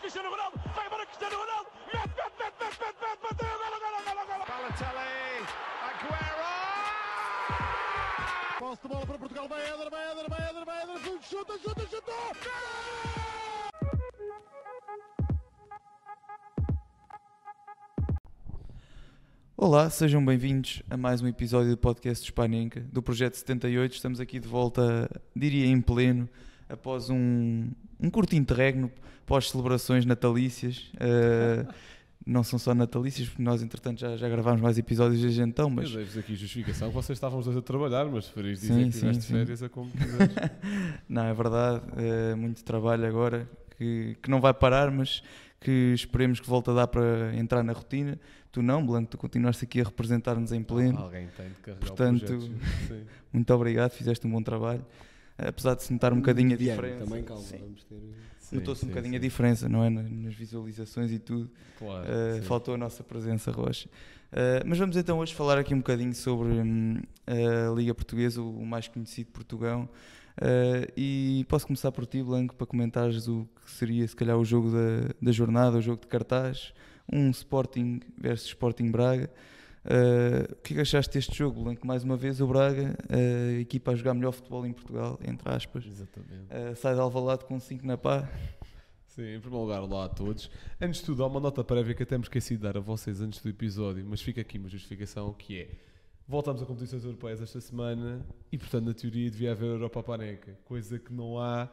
Cristiano Ronaldo, vai embora Cristiano Ronaldo, mete, bateu, golo. Balotelli, Aguero! Posse de bola para Portugal, vai Éder, chuta! Olá, sejam bem-vindos a mais um episódio do podcast Spanenka, do Projeto 78. Estamos aqui de volta, diria em pleno, após um curto interregno pós-celebrações natalícias. Não são só natalícias, porque nós, entretanto, já gravámos mais episódios desde então, mas... Eu dei-vos aqui justificação que vocês estavam os dois a trabalhar, mas preferias dizer que tiveste férias a como quiseres. Não, é verdade, muito trabalho agora, que não vai parar, mas que esperemos que volte a dar para entrar na rotina. Tu não, Blanco, tu continuaste aqui a representar-nos em pleno. Alguém tem de carregar. Portanto, o projeto. Sim. Muito obrigado, fizeste um bom trabalho. Apesar de se notar um bocadinho a Diana, diferença. também calma, Sim. vamos ter... Notou-se um bocadinho a diferença, não é? Nas visualizações e tudo. Claro, Faltou a nossa presença, Rocha. Mas vamos então hoje falar aqui um bocadinho sobre a Liga Portuguesa, o mais conhecido Portugão. E posso começar por ti, Blanco, para comentares o que seria se calhar o jogo da jornada, o jogo de cartaz, um Sporting versus Sporting Braga. O que é que achaste deste jogo, Blanco? Mais uma vez o Braga, a equipa a jogar melhor futebol em Portugal, entre aspas. Exatamente. Sai de Alvalade com 5 na pá. Sim, em primeiro lugar, olá a todos. Antes de tudo, há uma nota prévia que até me esqueci de dar a vocês antes do episódio, mas fica aqui uma justificação que é: voltamos a competições europeias esta semana e, portanto, na teoria devia haver Europa Panenka, coisa que não há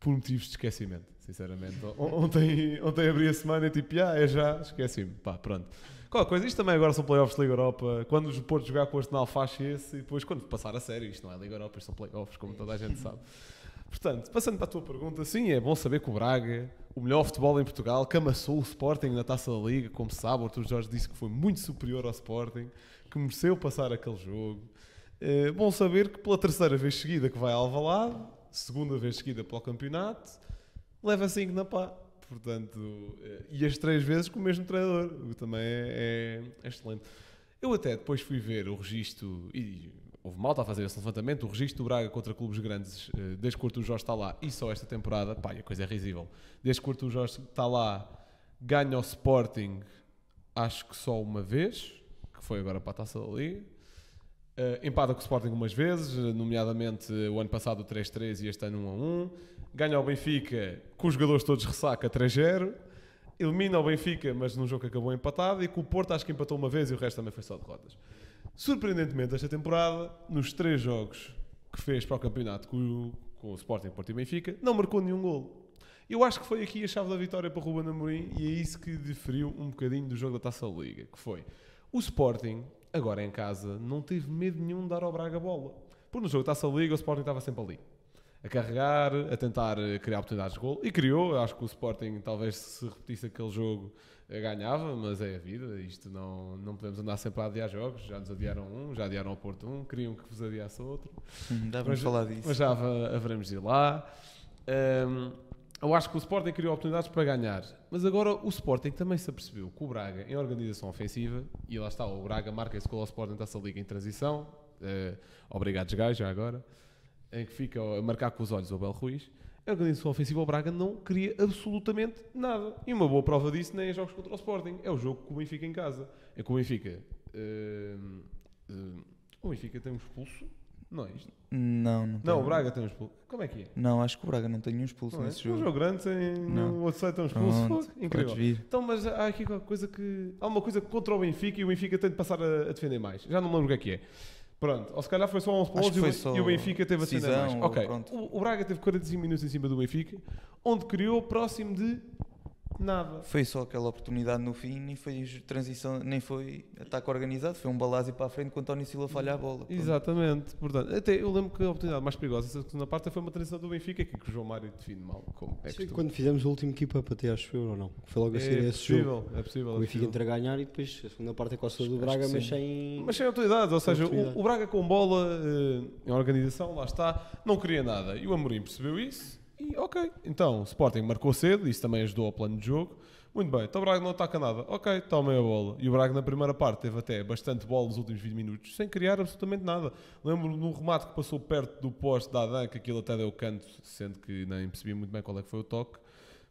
por motivos de esquecimento, sinceramente. Ontem abri a semana e tipo, é já, esqueci-me, pá, pronto. Qual coisa, isto também agora são playoffs da Liga Europa, quando os Porto jogar com o Arsenal faz esse, e depois quando passar a sério, isto não é Liga Europa, isto são playoffs, como toda a gente sabe. Portanto, passando para a tua pergunta, sim, é bom saber que o Braga, o melhor futebol em Portugal, que amassou o Sporting na Taça da Liga, como se sabe, o Artur Jorge disse que foi muito superior ao Sporting, que mereceu passar aquele jogo. Bom saber que pela terceira vez seguida que vai ao Alvalade, segunda vez seguida para o campeonato, leva 5 na pá. Portanto, e as 3 vezes com o mesmo treinador, o que também é excelente. Eu até depois fui ver o registro, e houve malta a fazer esse levantamento, o registro do Braga contra clubes grandes, desde que o Artur Jorge está lá, e só esta temporada, pá, a coisa é risível. Desde que o Artur Jorge está lá, ganha o Sporting, acho que só uma vez, que foi agora para a Taça da Liga. Empata com o Sporting umas vezes, nomeadamente o ano passado o 3-3 e este ano 1-1. Ganha o Benfica com os jogadores todos ressaca 3-0. Elimina o Benfica, mas num jogo que acabou empatado. E com o Porto acho que empatou uma vez e o resto também foi só derrotas. Surpreendentemente, esta temporada, nos 3 jogos que fez para o campeonato com o Sporting, Porto e Benfica, não marcou nenhum golo. Eu acho que foi aqui a chave da vitória para o Ruben Amorim e é isso que diferiu um bocadinho do jogo da Taça da Liga, que foi o Sporting, agora em casa, não teve medo nenhum de dar ao Braga a bola. Porque no jogo da Taça da Liga o Sporting estava sempre ali, a carregar, a tentar criar oportunidades de golo. E criou, acho que o Sporting talvez se repetisse aquele jogo ganhava, mas é a vida, isto não podemos andar sempre a adiar jogos. Já nos adiaram um, já adiaram ao Porto um, queriam que vos adiasse outro. Vamos falar disso. Mas já haveremos de ir lá. Eu acho que o Sporting criou oportunidades para ganhar, mas agora o Sporting também se apercebeu que o Braga, em organização ofensiva, e lá está, o Braga marca esse gol ao Sporting dessa Liga em transição, obrigado Gai, já agora, em que fica a marcar com os olhos o Abel Ruiz. A organização ofensiva, o Braga não queria absolutamente nada, e uma boa prova disso nem é jogos contra o Sporting, é o jogo com o Benfica em casa, é que o Benfica tem um expulso. Não é isto? Não, o Braga tem um expulso. Como é que é? Não, acho que o Braga não tem nenhum expulso Não nesse é? jogo. Um jogo grande sem o outro site tem um expulso. Pronto, Incrível. Então, mas há aqui qualquer coisa que... Há uma coisa contra o Benfica e o Benfica tem de passar a defender mais. Já não me lembro o que é. Pronto, ou se calhar foi só 11 pontos e o Benfica teve a defender mais. Ok, o Braga teve 45 minutos em cima do Benfica, onde criou próximo de nada. Foi só aquela oportunidade no fim, nem foi transição, nem foi ataque organizado, foi um balásio para a frente quando António Silva falha a bola. Pronto. Exatamente, portanto, até eu lembro que a oportunidade mais perigosa essa segunda parte foi uma transição do Benfica que o João Mário define mal, como é Sei que quando fizemos o último keep-up até acho eu ou não, foi logo a seguir esse jogo. É possível. O Benfica entra a ganhar e depois a segunda parte é com a do Braga, mas sem autoridade, ou seja, o Braga com bola em organização, lá está, não queria nada, e o Amorim percebeu isso e ok, então o Sporting marcou cedo, isso também ajudou ao plano de jogo. Muito bem, então o Braga não ataca nada. Ok, tomem a bola. E o Braga na primeira parte teve até bastante bola nos últimos 20 minutos, sem criar absolutamente nada. Lembro no remate que passou perto do poste da Adan, que aquilo até deu canto, sendo que nem percebi muito bem qual é que foi o toque.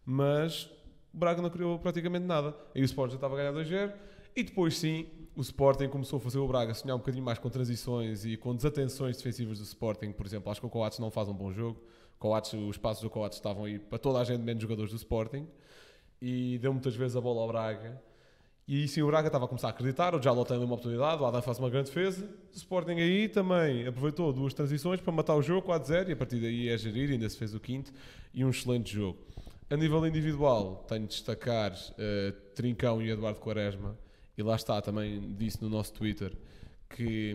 Mas o Braga não criou praticamente nada. Aí o Sporting já estava a ganhar 2-0 e depois sim, o Sporting começou a fazer o Braga sonhar um bocadinho mais com transições e com desatenções defensivas do Sporting. Por exemplo, acho que o Coates não faz um bom jogo. Os passos do Coates estavam aí para toda a gente, menos jogadores do Sporting, e deu muitas vezes a bola ao Braga. E aí sim o Braga estava a começar a acreditar, o Jaló tem uma oportunidade, o Adam faz uma grande defesa, o Sporting aí também aproveitou 2 transições para matar o jogo 4-0 e a partir daí é gerir, ainda se fez o quinto e um excelente jogo. A nível individual tenho de destacar Trincão e Eduardo Quaresma, e lá está, também disse no nosso Twitter que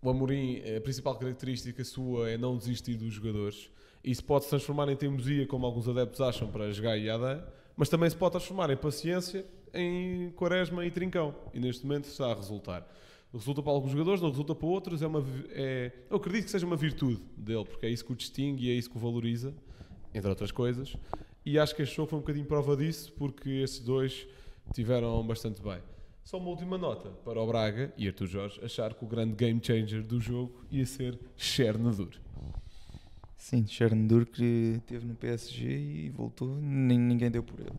o Amorim, a principal característica sua é não desistir dos jogadores. Isso pode se transformar em teimosia, como alguns adeptos acham, para jogar e Adam, mas também se pode transformar em paciência em Quaresma e Trincão. E neste momento está a resultar. Resulta para alguns jogadores, não resulta para outros. Eu acredito que seja uma virtude dele, porque é isso que o distingue e é isso que o valoriza, entre outras coisas. E acho que este jogo foi um bocadinho prova disso, porque esses dois tiveram bastante bem. Só uma última nota para o Braga e Artur Jorge achar que o grande game changer do jogo ia ser Chernobyl. Sim, Chernobyl que esteve no PSG e voltou, ninguém deu por ele.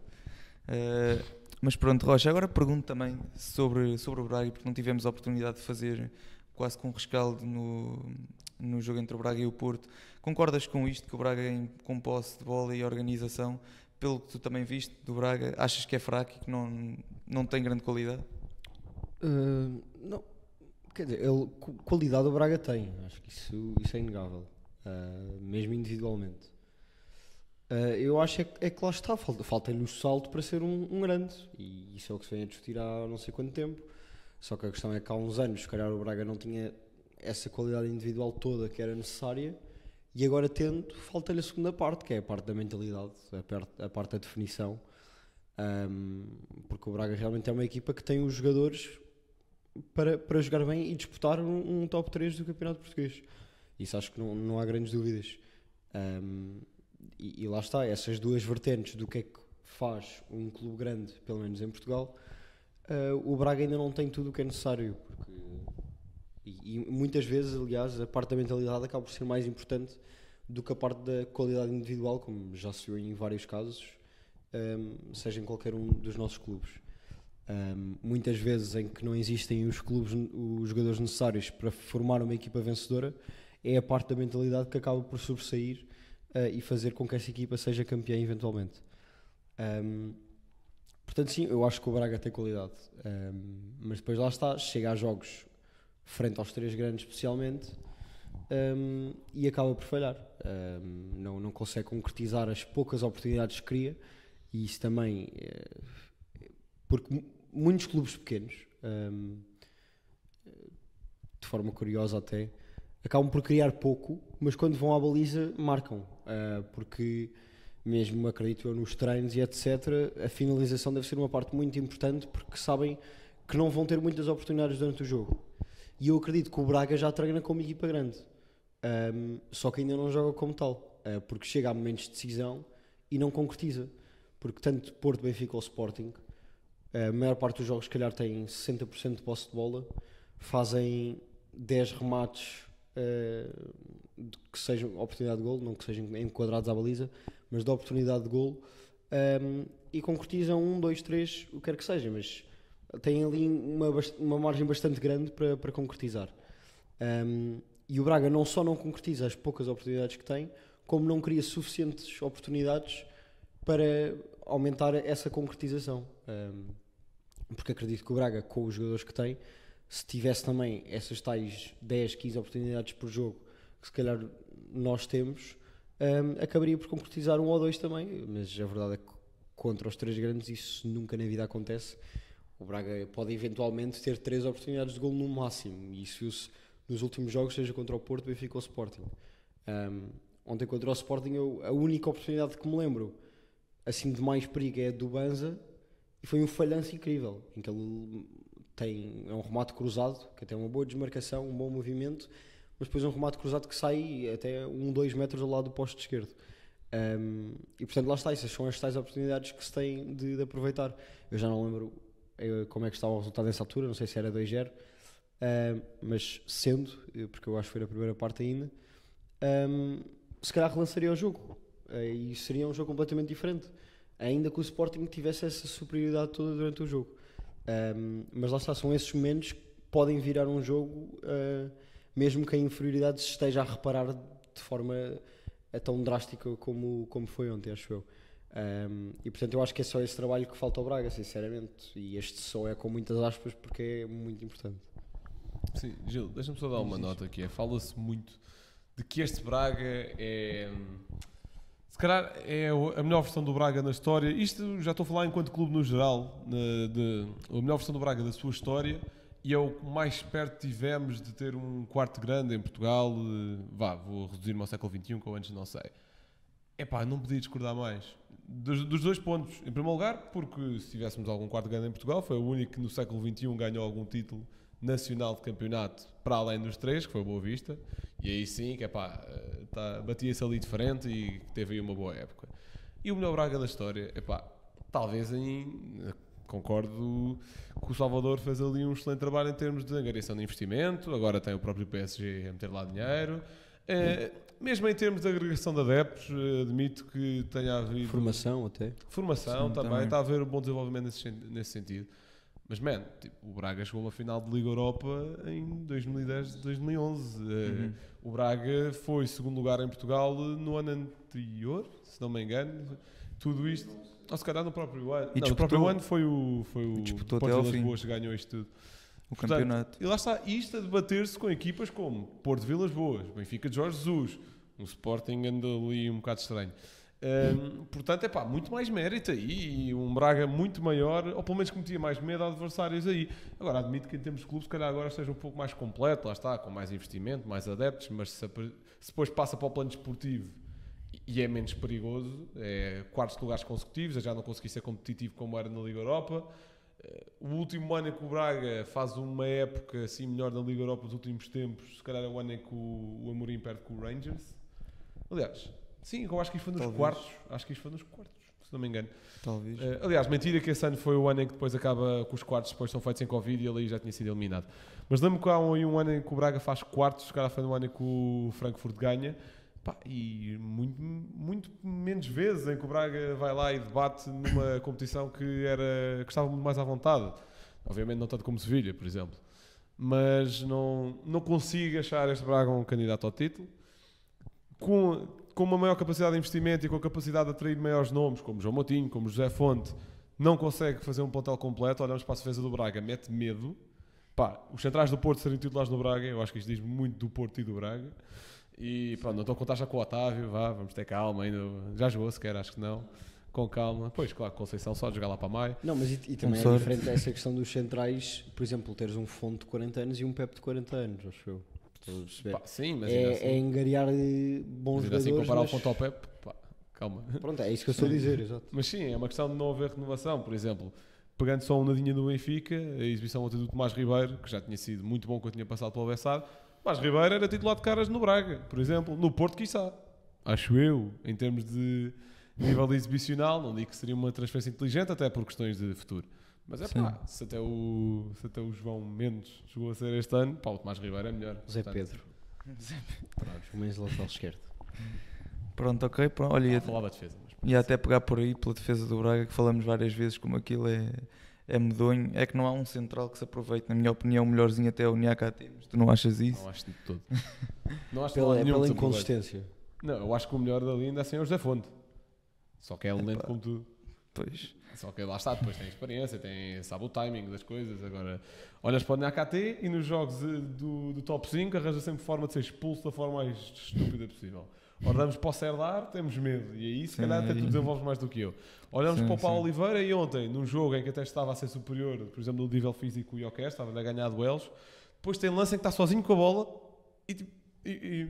Mas pronto, Rocha, agora pergunto também sobre o Braga, porque não tivemos a oportunidade de fazer quase com rescaldo no jogo entre o Braga e o Porto. Concordas com isto, que o Braga com posse de bola e organização, pelo que tu também viste do Braga, achas que é fraco e que não tem grande qualidade? Não, quer dizer, qualidade o Braga tem, acho que isso é inegável, mesmo individualmente. Eu acho que lá está, falta-lhe o salto para ser um grande, e isso é o que se vem a discutir há não sei quanto tempo. Só que a questão é que há uns anos, se calhar, o Braga não tinha essa qualidade individual toda que era necessária, e agora tendo, falta-lhe a segunda parte, que é a parte da mentalidade, a parte da definição, porque o Braga realmente é uma equipa que tem os jogadores para jogar bem e disputar um top 3 do Campeonato Português. Isso acho que não há grandes dúvidas. E lá está, essas duas vertentes do que é que faz um clube grande, pelo menos em Portugal, o Braga ainda não tem tudo o que é necessário, e muitas vezes, aliás, a parte da mentalidade acaba por ser mais importante do que a parte da qualidade individual, como já se viu em vários casos, seja em qualquer um dos nossos clubes. Muitas vezes em que não existem os jogadores necessários para formar uma equipa vencedora, é a parte da mentalidade que acaba por sobressair e fazer com que essa equipa seja campeã eventualmente. Portanto, sim, eu acho que o Braga tem qualidade, mas depois lá está, chega a jogos frente aos 3 grandes especialmente, e acaba por falhar. Não consegue concretizar as poucas oportunidades que cria, e isso também porque muitos clubes pequenos, de forma curiosa até, acabam por criar pouco, mas quando vão à baliza marcam, porque mesmo acredito eu nos treinos e etc, a finalização deve ser uma parte muito importante, porque sabem que não vão ter muitas oportunidades durante o jogo. E eu acredito que o Braga já treina como equipa grande, só que ainda não joga como tal, porque chega a momentos de decisão e não concretiza, porque tanto Porto, Benfica ou Sporting, a maior parte dos jogos se calhar têm 60% de posse de bola, fazem 10 remates que sejam oportunidade de golo, não que sejam enquadrados à baliza, mas de oportunidade de golo, e concretizam 1, 2, 3, o que quer que seja, mas têm ali uma margem bastante grande para concretizar. E o Braga não só não concretiza as poucas oportunidades que tem, como não cria suficientes oportunidades para aumentar essa concretização. Porque acredito que o Braga, com os jogadores que tem, se tivesse também essas tais 10, 15 oportunidades por jogo, que se calhar nós temos, acabaria por concretizar 1 ou 2 também, mas a verdade é que contra os 3 grandes isso nunca na vida acontece. O Braga pode eventualmente ter 3 oportunidades de golo no máximo, e isso viu-se nos últimos jogos, seja contra o Porto, Benfica ou o Sporting. Ontem contra o Sporting, a única oportunidade que me lembro assim de mais perigo é a do Banza, e foi um falhanço incrível, em que ele é um remate cruzado, que tem uma boa desmarcação, um bom movimento, mas depois é um remate cruzado que sai até 1, 2 metros ao lado do poste esquerdo. E portanto lá está, essas são as tais oportunidades que se tem de aproveitar. Eu já não lembro como é que estava o resultado nessa altura, não sei se era 2-0, mas sendo, porque eu acho que foi na primeira parte ainda, se calhar relançaria o jogo, e seria um jogo completamente diferente. ainda que o Sporting tivesse essa superioridade toda durante o jogo. Mas lá está, são esses momentos que podem virar um jogo, mesmo que a inferioridade se esteja a reparar de forma tão drástica como foi ontem, acho eu. E portanto eu acho que é só esse trabalho que falta ao Braga, sinceramente, e este só é com muitas aspas porque é muito importante. Sim, Gil, deixa-me só dar uma nota aqui. Fala-se muito de que este Braga se calhar é a melhor versão do Braga na história. Isto já estou a falar enquanto clube no geral, a melhor versão do Braga da sua história, e é o que mais perto tivemos de ter um quarto grande em Portugal. Vou reduzir-me ao século XXI, que eu antes não sei. Não podia discordar mais. Dos dois pontos. Em primeiro lugar, porque se tivéssemos algum quarto grande em Portugal, foi o único que no século XXI ganhou algum título nacional de campeonato para além dos três, que foi o Boa Vista, e aí sim que batia-se ali de frente e teve aí uma boa época. E o melhor Braga da história, talvez concordo que o Salvador fez ali um excelente trabalho em termos de angariação de investimento, agora tem o próprio PSG a meter lá dinheiro, mesmo em termos de agregação de adeptos, admito que tenha havido Formação até. Formação Sim, também, está a haver um bom desenvolvimento nesse sentido. Mas, o Braga chegou a uma final de Liga Europa em 2010, 2011. O Braga foi segundo lugar em Portugal no ano anterior, se não me engano. Tudo isto, ou se calhar no próprio ano. E No próprio ano foi o disputou Porto até ao de fim. Lisboa que ganhou isto tudo. O campeonato. E lá está, isto a debater-se com equipas como Porto de Vilas Boas, Benfica de Jorge Jesus, um Sporting anda ali um bocado estranho. Portanto, muito mais mérito aí, e um Braga muito maior, ou pelo menos que metia mais medo a adversários aí. Agora, admito que em termos de clube, se calhar agora esteja um pouco mais completo, lá está, com mais investimento, mais adeptos, mas se depois passa para o plano desportivo e é menos perigoso, quartos lugares consecutivos, já não consegui ser competitivo como era na Liga Europa. O último ano em que o Braga faz uma época assim melhor na Liga Europa dos últimos tempos, se calhar é o ano em que o Amorim perde com o Rangers. Aliás, sim, eu acho que isto foi nos quartos. Acho que isto foi nos quartos, se não me engano. Talvez. Aliás, mentira que esse ano foi o ano em que depois acaba com os quartos, depois são feitos em Covid e ele aí já tinha sido eliminado. Mas lembro que há um ano em que o Braga faz quartos, se calhar foi no ano em que o Frankfurt ganha. E muito menos vezes em que o Braga vai lá e debate numa competição que estava muito mais à vontade. Obviamente não tanto como Sevilha, por exemplo. Mas não consigo achar este Braga um candidato ao título. Com uma maior capacidade de investimento e com a capacidade de atrair maiores nomes, como João Moutinho, como José Fonte, não consegue fazer um plantel completo. Olhamos para a defesa do Braga, mete medo. Os centrais do Porto serem titulares no Braga, eu acho que isto diz muito do Porto e do Braga. E pronto, não estou a contar já com o Otávio, vamos ter calma ainda. Já jogou sequer, acho que não. Com calma. Pois, claro, Conceição só de jogar lá para maio. Não, mas e também é diferente dessa questão dos centrais, por exemplo, teres um Fonte de 40 anos e um Pepe de 40 anos, acho eu. Sim, mas é angariar bons jogadores. Assim, comparar o Fonte ao Pepe, calma. Pronto, é isso que eu estou a dizer, exato. Mas sim, é uma questão de não haver renovação. Por exemplo, pegando só um nadinha do Benfica, a exibição ontem do Tomás Ribeiro, que já tinha sido muito bom quando tinha passado pelo Bessado. Mas Ribeiro era titular de caras no Braga, por exemplo, no Porto, quiçá. Acho eu, em termos de nível exibicional, não digo que seria uma transferência inteligente, até por questões de futuro. Mas se até o João Mendes jogou a ser este ano, o Tomás Ribeiro é melhor. Zé Pedro. O menos lateral esquerdo. Pronto, ok. Olha, a falar da defesa. E até pegar por aí pela defesa do Braga, que falamos várias vezes como aquilo é medonho. É que não há um central que se aproveite. Na minha opinião, o melhorzinho até é o Niakate. Mas tu não achas isso? Não acho de todo. Não acho pela inconsistência. Não, eu acho que o melhor dali ainda assim é o José Fonte. Só que é lento como tudo. Pois. Só que lá está, depois tem experiência, sabe o timing das coisas. Agora, olhas para o Niakate e nos jogos do top 5 arranja sempre forma de ser expulso da forma mais estúpida possível. Olhamos para o Serdar, temos medo. E aí, se calhar, até tu desenvolves mais do que eu. Olhamos para o Paulo Oliveira e ontem, num jogo em que até estava a ser superior, por exemplo, no nível físico, o Ioquer, estava a ganhar duelos, depois tem lance em que está sozinho com a bola e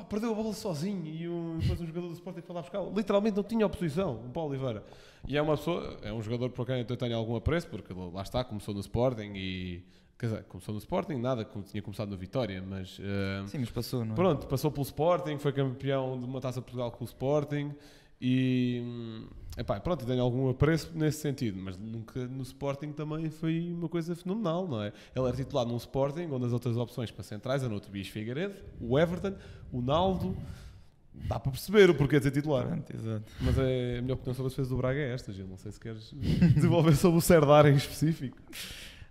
perdeu a bola sozinho e depois um jogador do Sporting foi lá buscar. Literalmente não tinha oposição, o Paulo Oliveira. E é um jogador por quem eu tenho algum apreço, porque lá está, começou no Sporting e... Quer dizer, começou no Sporting, nada, como tinha começado no Vitória, mas... Sim, mas passou, não é? Pronto, passou pelo Sporting, foi campeão de uma Taça de Portugal com o Sporting e... pronto, tenho algum apreço nesse sentido, mas nunca no Sporting também foi uma coisa fenomenal, não é? Ele era titular num Sporting, onde as outras opções para centrais eram o Tobias Figueiredo, o Everton, o Naldo... Dá para perceber o porquê de ser titular. Pronto, exato. Mas a minha opinião sobre as defesas do Braga é esta, Gil. Não sei se queres desenvolver sobre o Serdar em específico.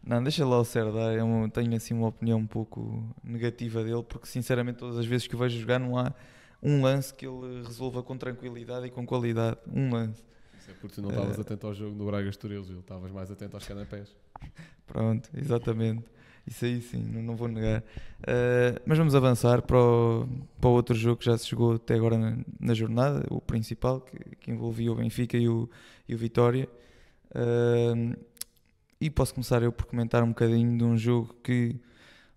Não, deixa lá o Serdar, eu tenho assim uma opinião um pouco negativa dele, porque sinceramente todas as vezes que o vejo jogar não há um lance que ele resolva com tranquilidade e com qualidade. Um lance. Isso é porque tu não estavas atento ao jogo do Braga Estoril, Gil. Estavas mais atento aos canapés. Pronto, exatamente. Isso aí sim, não vou negar. Mas vamos avançar para o outro jogo que já se jogou até agora na jornada, o principal, que envolvia o Benfica e o Vitória. E posso começar eu por comentar um bocadinho de um jogo que,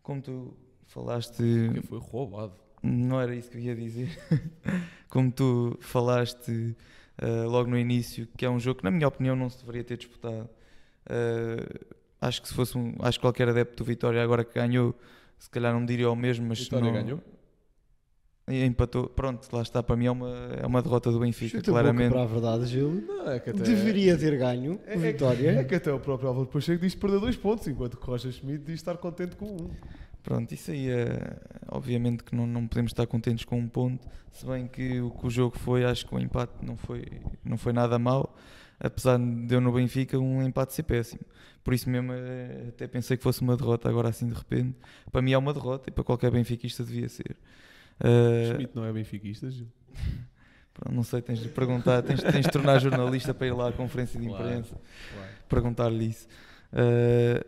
como tu falaste... Que foi roubado. Não era isso que eu ia dizer. Como tu falaste logo no início, que é um jogo que, na minha opinião, não se deveria ter disputado. Acho que se fosse acho que qualquer adepto do Vitória agora que ganhou, se calhar não diria o mesmo, mas Vitória não, ganhou? e empatou. Pronto, lá está, para mim é uma derrota do Benfica, Chuta claramente. para a verdade, Gil. Não, é que até... Deveria ter ganho o Vitória. É que até o próprio Álvaro Pacheco diz perder 2 pontos, enquanto que Roger Schmidt diz estar contente com 1. Pronto, isso aí obviamente que não podemos estar contentes com um ponto, se bem que o que o jogo foi, acho que o empate não foi nada mau, apesar de eu no Benfica um empate ser péssimo. Por isso mesmo até pensei que fosse uma derrota agora assim de repente. Para mim é uma derrota e para qualquer benfiquista devia ser. Schmidt não é benfiquista, Gil? Pronto, não sei, tens de perguntar, tens de tornar jornalista para ir lá à conferência de Claro, imprensa, claro. perguntar-lhe isso.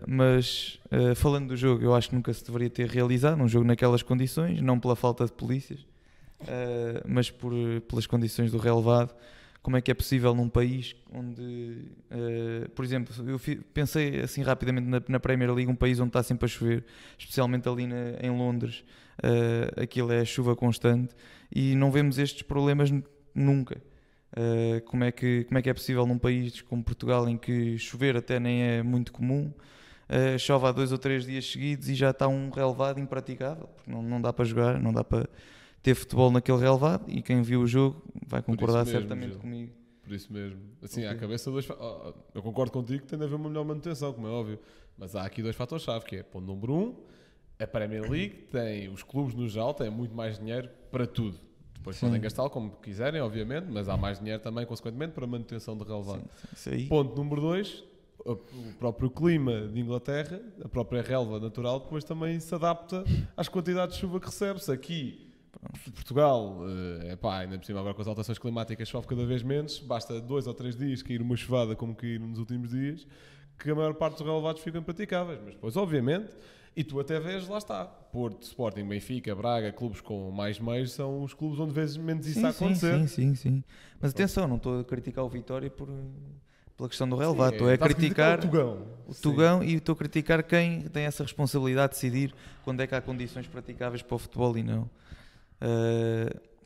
Mas falando do jogo, eu acho que nunca se deveria ter realizado um jogo naquelas condições, não pela falta de polícias, mas pelas condições do relevado. Como é que é possível num país onde, por exemplo, eu pensei assim rapidamente na Premier League, um país onde está sempre a chover, especialmente ali em Londres, aquilo é chuva constante e não vemos estes problemas nunca. Como é que é possível num país como Portugal, em que chover até nem é muito comum, chove há 2 ou 3 dias seguidos e já está um relevado impraticável, porque não dá para jogar, não dá para ter futebol naquele relevado, e quem viu o jogo vai concordar mesmo, certamente Gil. comigo. Por isso mesmo. Assim, Ok. à cabeça, eu concordo contigo que tem de haver uma melhor manutenção, como é óbvio. Mas há aqui 2 fatores-chave, que é, ponto número 1, a Premier League tem, os clubes no geral têm muito mais dinheiro para tudo. Depois Sim. podem gastá-lo como quiserem, obviamente, mas há mais dinheiro também, consequentemente, para manutenção de relevado. Sim, isso aí. Ponto número 2, o próprio clima de Inglaterra, a própria relva natural, depois também se adapta às quantidades de chuva que recebe-se. Aqui, Portugal, ainda por cima agora com as alterações climáticas chove cada vez menos, basta 2 ou 3 dias cair uma chuvada como caíram nos últimos dias, que a maior parte dos relevados ficam impraticáveis. Mas depois, obviamente, e tu até vês, lá está, Porto, Sporting, Benfica, Braga, clubes com mais meios, são os clubes onde vês menos isso a acontecer. Sim. Mas atenção, não estou a criticar o Vitória pela questão do relevado, estou a Estás criticar o o Tugão e estou a criticar quem tem essa responsabilidade de decidir quando é que há condições praticáveis para o futebol e não.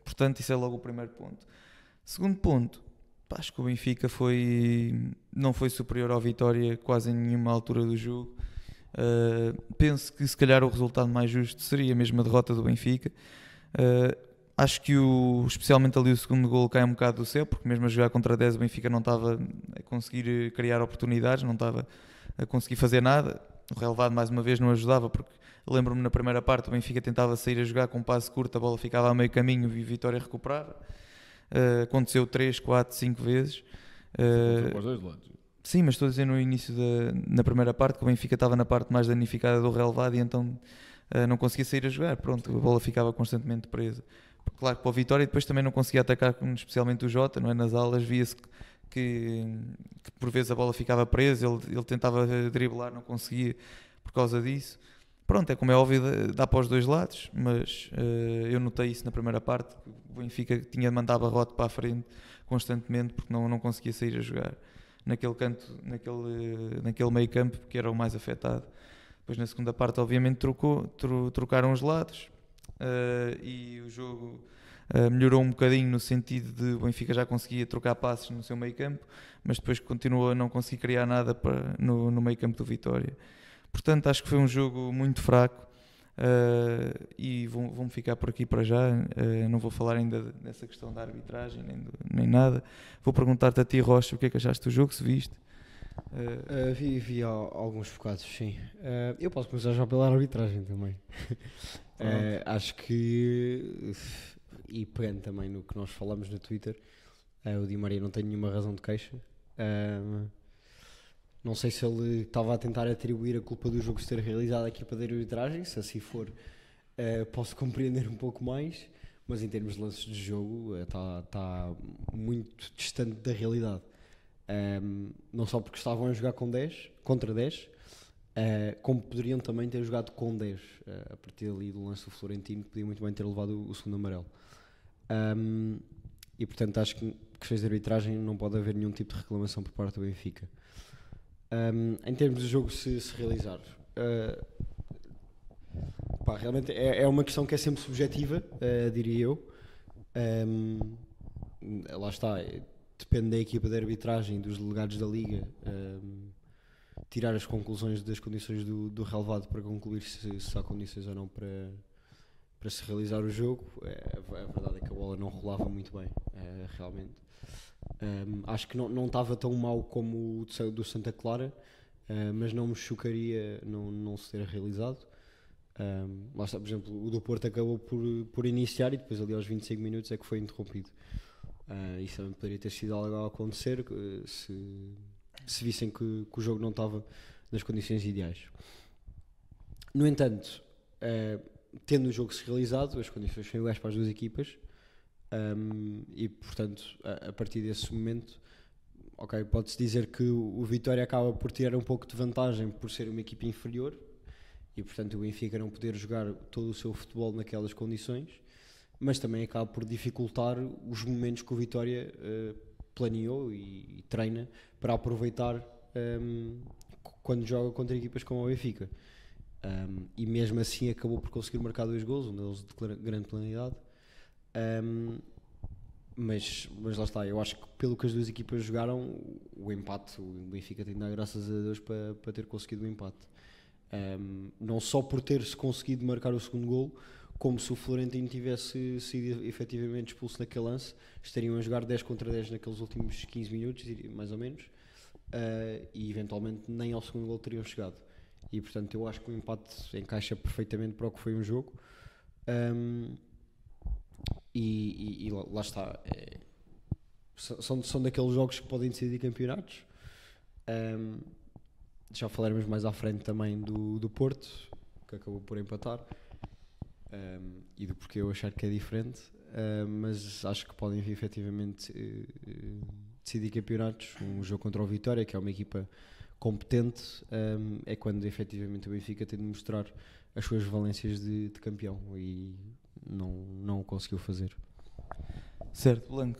Portanto, isso é logo o primeiro ponto. Segundo ponto, acho que o Benfica não foi superior ao Vitória quase em nenhuma altura do jogo. Penso que se calhar o resultado mais justo seria mesmo a derrota do Benfica. Acho que especialmente ali o segundo golo cai um bocado do céu, porque mesmo a jogar contra 10 o Benfica não estava a conseguir criar oportunidades, não estava a conseguir fazer nada. O relevado mais uma vez não ajudava, porque lembro-me na primeira parte o Benfica tentava sair a jogar com um passe curto, a bola ficava a meio caminho e a Vitória recuperava. Aconteceu 3, 4, 5 vezes. Foi para os dois lados. Sim, mas estou a dizer no início na primeira parte que o Benfica estava na parte mais danificada do relevado e então não conseguia sair a jogar. Pronto, a bola ficava constantemente presa. Claro que para o Vitória depois também não conseguia atacar, especialmente o Jota, não é? Nas alas via-se que por vezes a bola ficava presa, ele tentava driblar, não conseguia por causa disso. Pronto, é como é óbvio, dá para os dois lados, mas eu notei isso na primeira parte, que o Benfica tinha de mandar barrote para a frente constantemente porque não conseguia sair a jogar naquele canto, naquele meio campo, que era o mais afetado. Depois na segunda parte obviamente trocaram os lados e o jogo melhorou um bocadinho no sentido de o Benfica já conseguia trocar passes no seu meio campo, mas depois continuou a não conseguir criar nada no meio campo do Vitória. Portanto, acho que foi um jogo muito fraco e vou-me ficar por aqui para já. Não vou falar ainda dessa questão da arbitragem nem nada. Vou perguntar-te a ti, Rocha, o que é que achaste do jogo, se viste? Vi alguns focados, sim. Eu posso começar já pela arbitragem também. Acho que e pegando também no que nós falamos no Twitter, o Di Maria não tem nenhuma razão de queixa. Não sei se ele estava a tentar atribuir a culpa do jogo se ter realizado à equipa de arbitragem, se assim for, posso compreender um pouco mais, mas em termos de lances de jogo está muito distante da realidade. Não só porque estavam a jogar contra 10, como poderiam também ter jogado com 10, a partir ali do lance do Florentino, que podia muito bem ter levado o segundo amarelo. E portanto acho que questões de arbitragem não pode haver nenhum tipo de reclamação por parte do Benfica. Em termos de jogo se realizar, realmente é uma questão que é sempre subjetiva, diria eu. Lá está, depende da equipa de arbitragem, dos delegados da Liga, tirar as conclusões das condições do relevado para concluir se há condições ou não para se realizar o jogo. A verdade é que a bola não rolava muito bem, realmente. Acho que não estava tão mau como o do Santa Clara, mas não me chocaria não se ter realizado. Lá está, por exemplo, o do Porto acabou por iniciar e depois ali aos 25 minutos é que foi interrompido. Isso também poderia ter sido algo a acontecer se vissem que o jogo não estava nas condições ideais. No entanto, tendo o jogo se realizado, as condições são iguais para as duas equipas, e portanto a partir desse momento, pode-se dizer que o Vitória acaba por tirar um pouco de vantagem por ser uma equipa inferior e portanto o Benfica não poder jogar todo o seu futebol naquelas condições, mas também acaba por dificultar os momentos que o Vitória planeou e treina para aproveitar quando joga contra equipas como o Benfica. E mesmo assim acabou por conseguir marcar 2 golos, um deles de grande penalidade. Mas lá está, eu acho que pelo que as duas equipas jogaram, o empate, o Benfica tem de dar graças a Deus para ter conseguido o empate. Não só por ter-se conseguido marcar o segundo golo, como se o Florentino tivesse sido efetivamente expulso naquele lance, estariam a jogar 10 contra 10 naqueles últimos 15 minutos, mais ou menos, e eventualmente nem ao segundo golo teriam chegado. E portanto eu acho que o empate encaixa perfeitamente para o que foi um jogo. E lá está, são daqueles jogos que podem decidir campeonatos. Já falaremos mais à frente também do Porto, que acabou por empatar, e do porquê eu achar que é diferente, mas acho que podem efetivamente decidir campeonatos. Um jogo contra o Vitória, que é uma equipa competente, é quando efetivamente o Benfica tem de mostrar as suas valências de campeão, e não o conseguiu fazer. Certo, Blanco.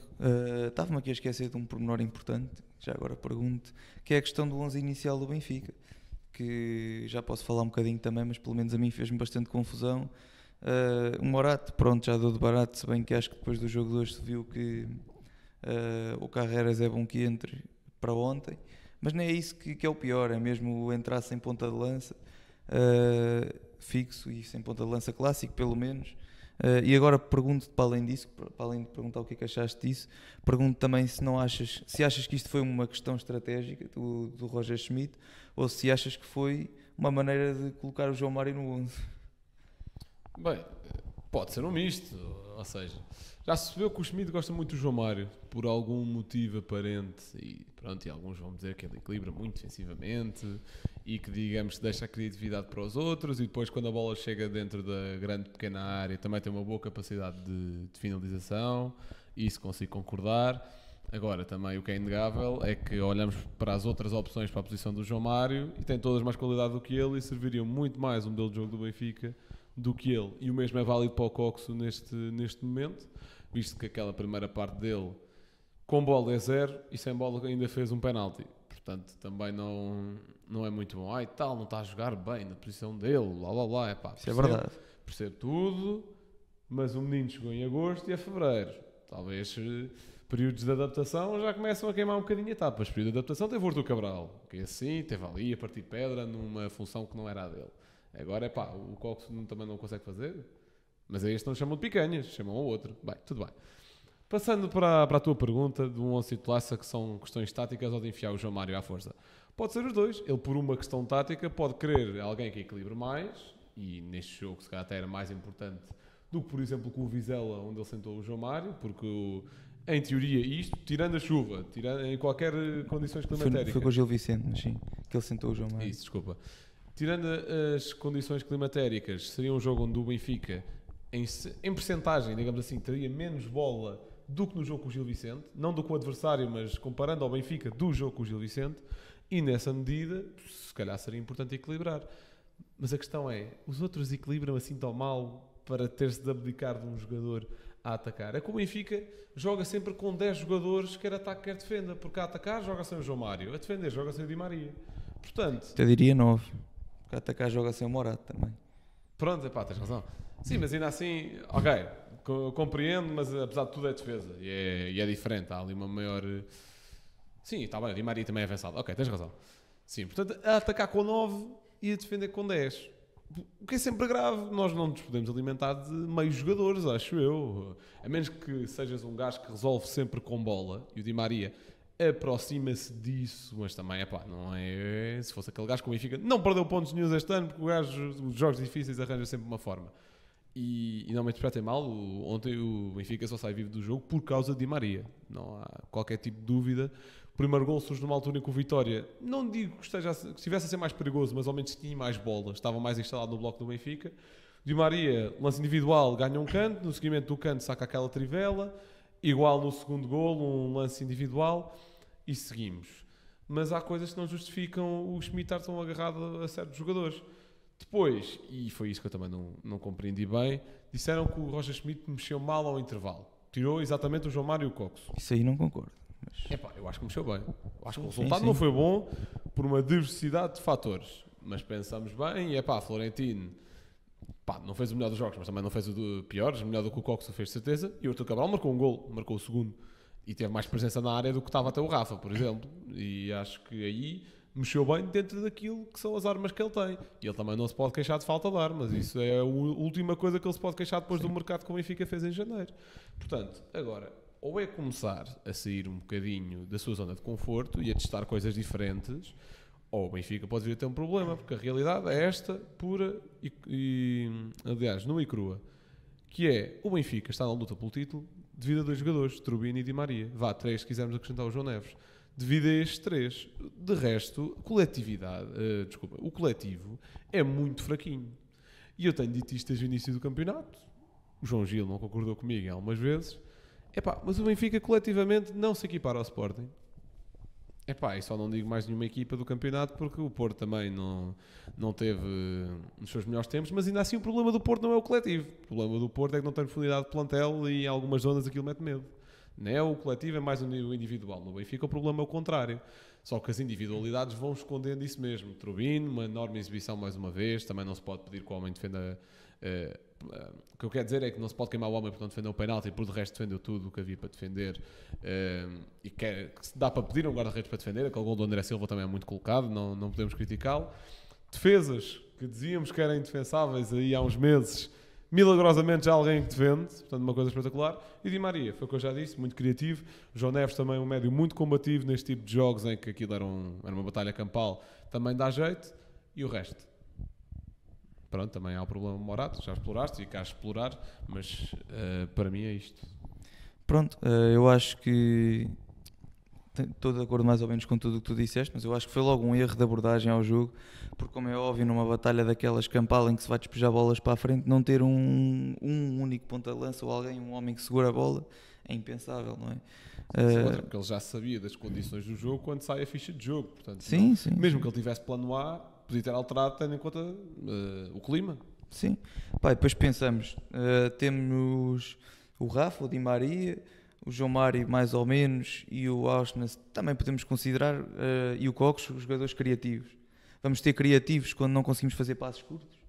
Estava-me aqui a esquecer de um pormenor importante, já agora pergunto, que é a questão do 11 inicial do Benfica, que já posso falar um bocadinho também, mas pelo menos a mim fez-me bastante confusão. O Morato, pronto, já deu de barato, se bem que acho que depois do jogo de hoje se viu que o Carreras é bom que entre para ontem, mas nem é isso que é o pior, é mesmo entrar sem ponta de lança, fixo, e sem ponta de lança clássico, pelo menos. E agora pergunto-te, para além disso, para além de perguntar o que é que achaste disso, pergunto também se achas que isto foi uma questão estratégica do Roger Schmidt, ou se achas que foi uma maneira de colocar o João Mário no 11. Bem, pode ser um misto, ou seja, já se percebeu que o Schmidt gosta muito do João Mário por algum motivo aparente, e pronto, e alguns vão dizer que ele equilibra muito defensivamente e que, digamos, deixa a criatividade para os outros, e depois quando a bola chega dentro da grande pequena área também tem uma boa capacidade de finalização, e isso consigo concordar. Agora também o que é inegável é que olhamos para as outras opções para a posição do João Mário e tem todas mais qualidade do que ele, e serviriam muito mais um modelo de jogo do Benfica do que ele, e o mesmo é válido para o Coxo neste momento, visto que aquela primeira parte dele com bola é 0 e sem bola ainda fez um penalti, portanto também não é muito bom. Tal, não está a jogar bem na posição dele, blá blá blá, Isso é verdade. Percebo tudo, mas o menino chegou em agosto e é fevereiro, talvez períodos de adaptação já começam a queimar um bocadinho etapas. Período de adaptação teve o Artur Cabral, que assim, teve ali a partir de pedra numa função que não era a dele. Agora, o Coxo também não consegue fazer, mas a este não chamam de picanhas, chamam ao outro. Bem, tudo bem. Passando para a tua pergunta de um 11 titular, que são questões táticas ou de enfiar o João Mário à força. Pode ser os dois. Ele, por uma questão tática, pode querer alguém que equilibre mais, e neste jogo, se calhar até era mais importante do que, por exemplo, com o Vizela, onde ele sentou o João Mário, porque, em teoria, isto, tirando a chuva, em qualquer condições climatéricas... Foi com o Gil Vicente, mas sim, que ele sentou o João Mário. Isso, desculpa. Tirando as condições climatéricas, seria um jogo onde o Benfica, em percentagem, digamos assim, teria menos bola do que no jogo com o Gil Vicente, não do que o adversário, mas comparando ao Benfica do jogo com o Gil Vicente, e nessa medida, se calhar seria importante equilibrar. Mas a questão é, os outros equilibram assim tão mal para ter-se de abdicar de um jogador a atacar? É que o Benfica joga sempre com 10 jogadores, quer ataque, quer defenda, porque a atacar joga sem o João Mário, a defender joga sem o Di Maria. Portanto... Eu diria 9, porque a atacar joga sem o Morato também. Pronto, epá, tens razão. Sim, mas ainda assim, ok, compreendo, mas apesar de tudo é defesa e é diferente, há ali uma maior... Sim, está bem, a Di Maria também é avançado, ok, tens razão. Sim, portanto, a atacar com 9 e a defender com 10. O que é sempre grave, nós não nos podemos alimentar de meios jogadores, acho eu. A menos que sejas um gajo que resolve sempre com bola, e o Di Maria aproxima-se disso, mas também, epá, não é... Se fosse aquele gajo que o Benfica não perdeu pontos nenhum este ano, porque o gajo, os jogos difíceis arranja sempre uma forma. E não me interpretem mal, ontem o Benfica só sai vivo do jogo por causa de Di Maria. Não há qualquer tipo de dúvida. O primeiro gol surge numa altura em que o Vitória, não digo que estivesse a ser mais perigoso, mas ao menos tinha mais bolas, estava mais instalado no bloco do Benfica. Di Maria, lance individual, ganha um canto, no seguimento do canto saca aquela trivela, igual no segundo gol, um lance individual, e seguimos. Mas há coisas que não justificam o Schmidt estar tão agarrado a certos jogadores. Depois, e foi isso que eu também não compreendi bem, disseram que o Roger Schmidt mexeu mal ao intervalo. Tirou exatamente o João Mário e o Coxo. Isso aí não concordo. Mas... Epá, eu acho que mexeu bem. Eu acho que o Sim, resultado sim. não foi bom por uma diversidade de fatores. Mas pensamos bem, e Florentino não fez o melhor dos jogos, mas também não fez o do piores, melhor do que o Coxo fez, certeza. E o Artur Cabral marcou um gol, marcou o segundo. E teve mais presença na área do que estava até o Rafa, por exemplo. E acho que aí mexeu bem dentro daquilo que são as armas que ele tem. E ele também não se pode queixar de falta de armas. Isso é a última coisa que ele se pode queixar depois do mercado que o Benfica fez em janeiro. Portanto, agora, ou é começar a sair um bocadinho da sua zona de conforto e a testar coisas diferentes, ou o Benfica pode vir a ter um problema, porque a realidade é esta, pura e aliás, nua e crua, que é, o Benfica está na luta pelo título devido a 2 jogadores, Trubin e Di Maria. Vá, 3 se quisermos acrescentar o João Neves. Devido a estes 3. De resto, o coletivo é muito fraquinho. E eu tenho dito isto desde o início do campeonato. O João Gil não concordou comigo algumas vezes. Mas o Benfica coletivamente não se equipara ao Sporting. E só não digo mais nenhuma equipa do campeonato porque o Porto também não teve nos seus melhores tempos, mas ainda assim o problema do Porto não é o coletivo. O problema do Porto é que não tem profundidade de plantel e em algumas zonas aquilo mete medo. Não é o coletivo, é mais o nível individual. No Benfica o problema é o contrário. Só que as individualidades vão escondendo isso mesmo. Trubin, uma enorme exibição mais uma vez, também não se pode pedir que o homem defenda... o que eu quero dizer é que não se pode queimar o homem porque não defendeu o penalti e por de resto defendeu tudo o que havia para defender e que dá para pedir um guarda-redes para defender. Aquele gol do André Silva também é muito colocado, não podemos criticá-lo. Defesas que dizíamos que eram indefensáveis aí há uns meses, milagrosamente já há alguém que defende, portanto uma coisa espetacular. E Di Maria, foi o que eu já disse, muito criativo. O João Neves também um médio muito combativo neste tipo de jogos em que aquilo era uma batalha campal, também dá jeito. E o resto? Pronto, também há o problema Morato, já exploraste e queres explorar, mas para mim é isto. Pronto, eu acho que estou de acordo mais ou menos com tudo o que tu disseste, mas eu acho que foi logo um erro de abordagem ao jogo, porque como é óbvio numa batalha daquelas campal em que se vai despejar bolas para a frente, não ter um único ponta de lança ou alguém, um homem que segura a bola, é impensável, não é? Porque ele já sabia das condições do jogo quando sai a ficha de jogo, portanto, sim. Mesmo que ele tivesse plano A, podia ter alterado tendo em conta o clima. Sim. E depois pensamos, temos o Rafa, o Di Maria, o João Mário mais ou menos e o Auschwitz também podemos considerar, e o Coxo, os jogadores criativos. Vamos ter criativos quando não conseguimos fazer passos curtos?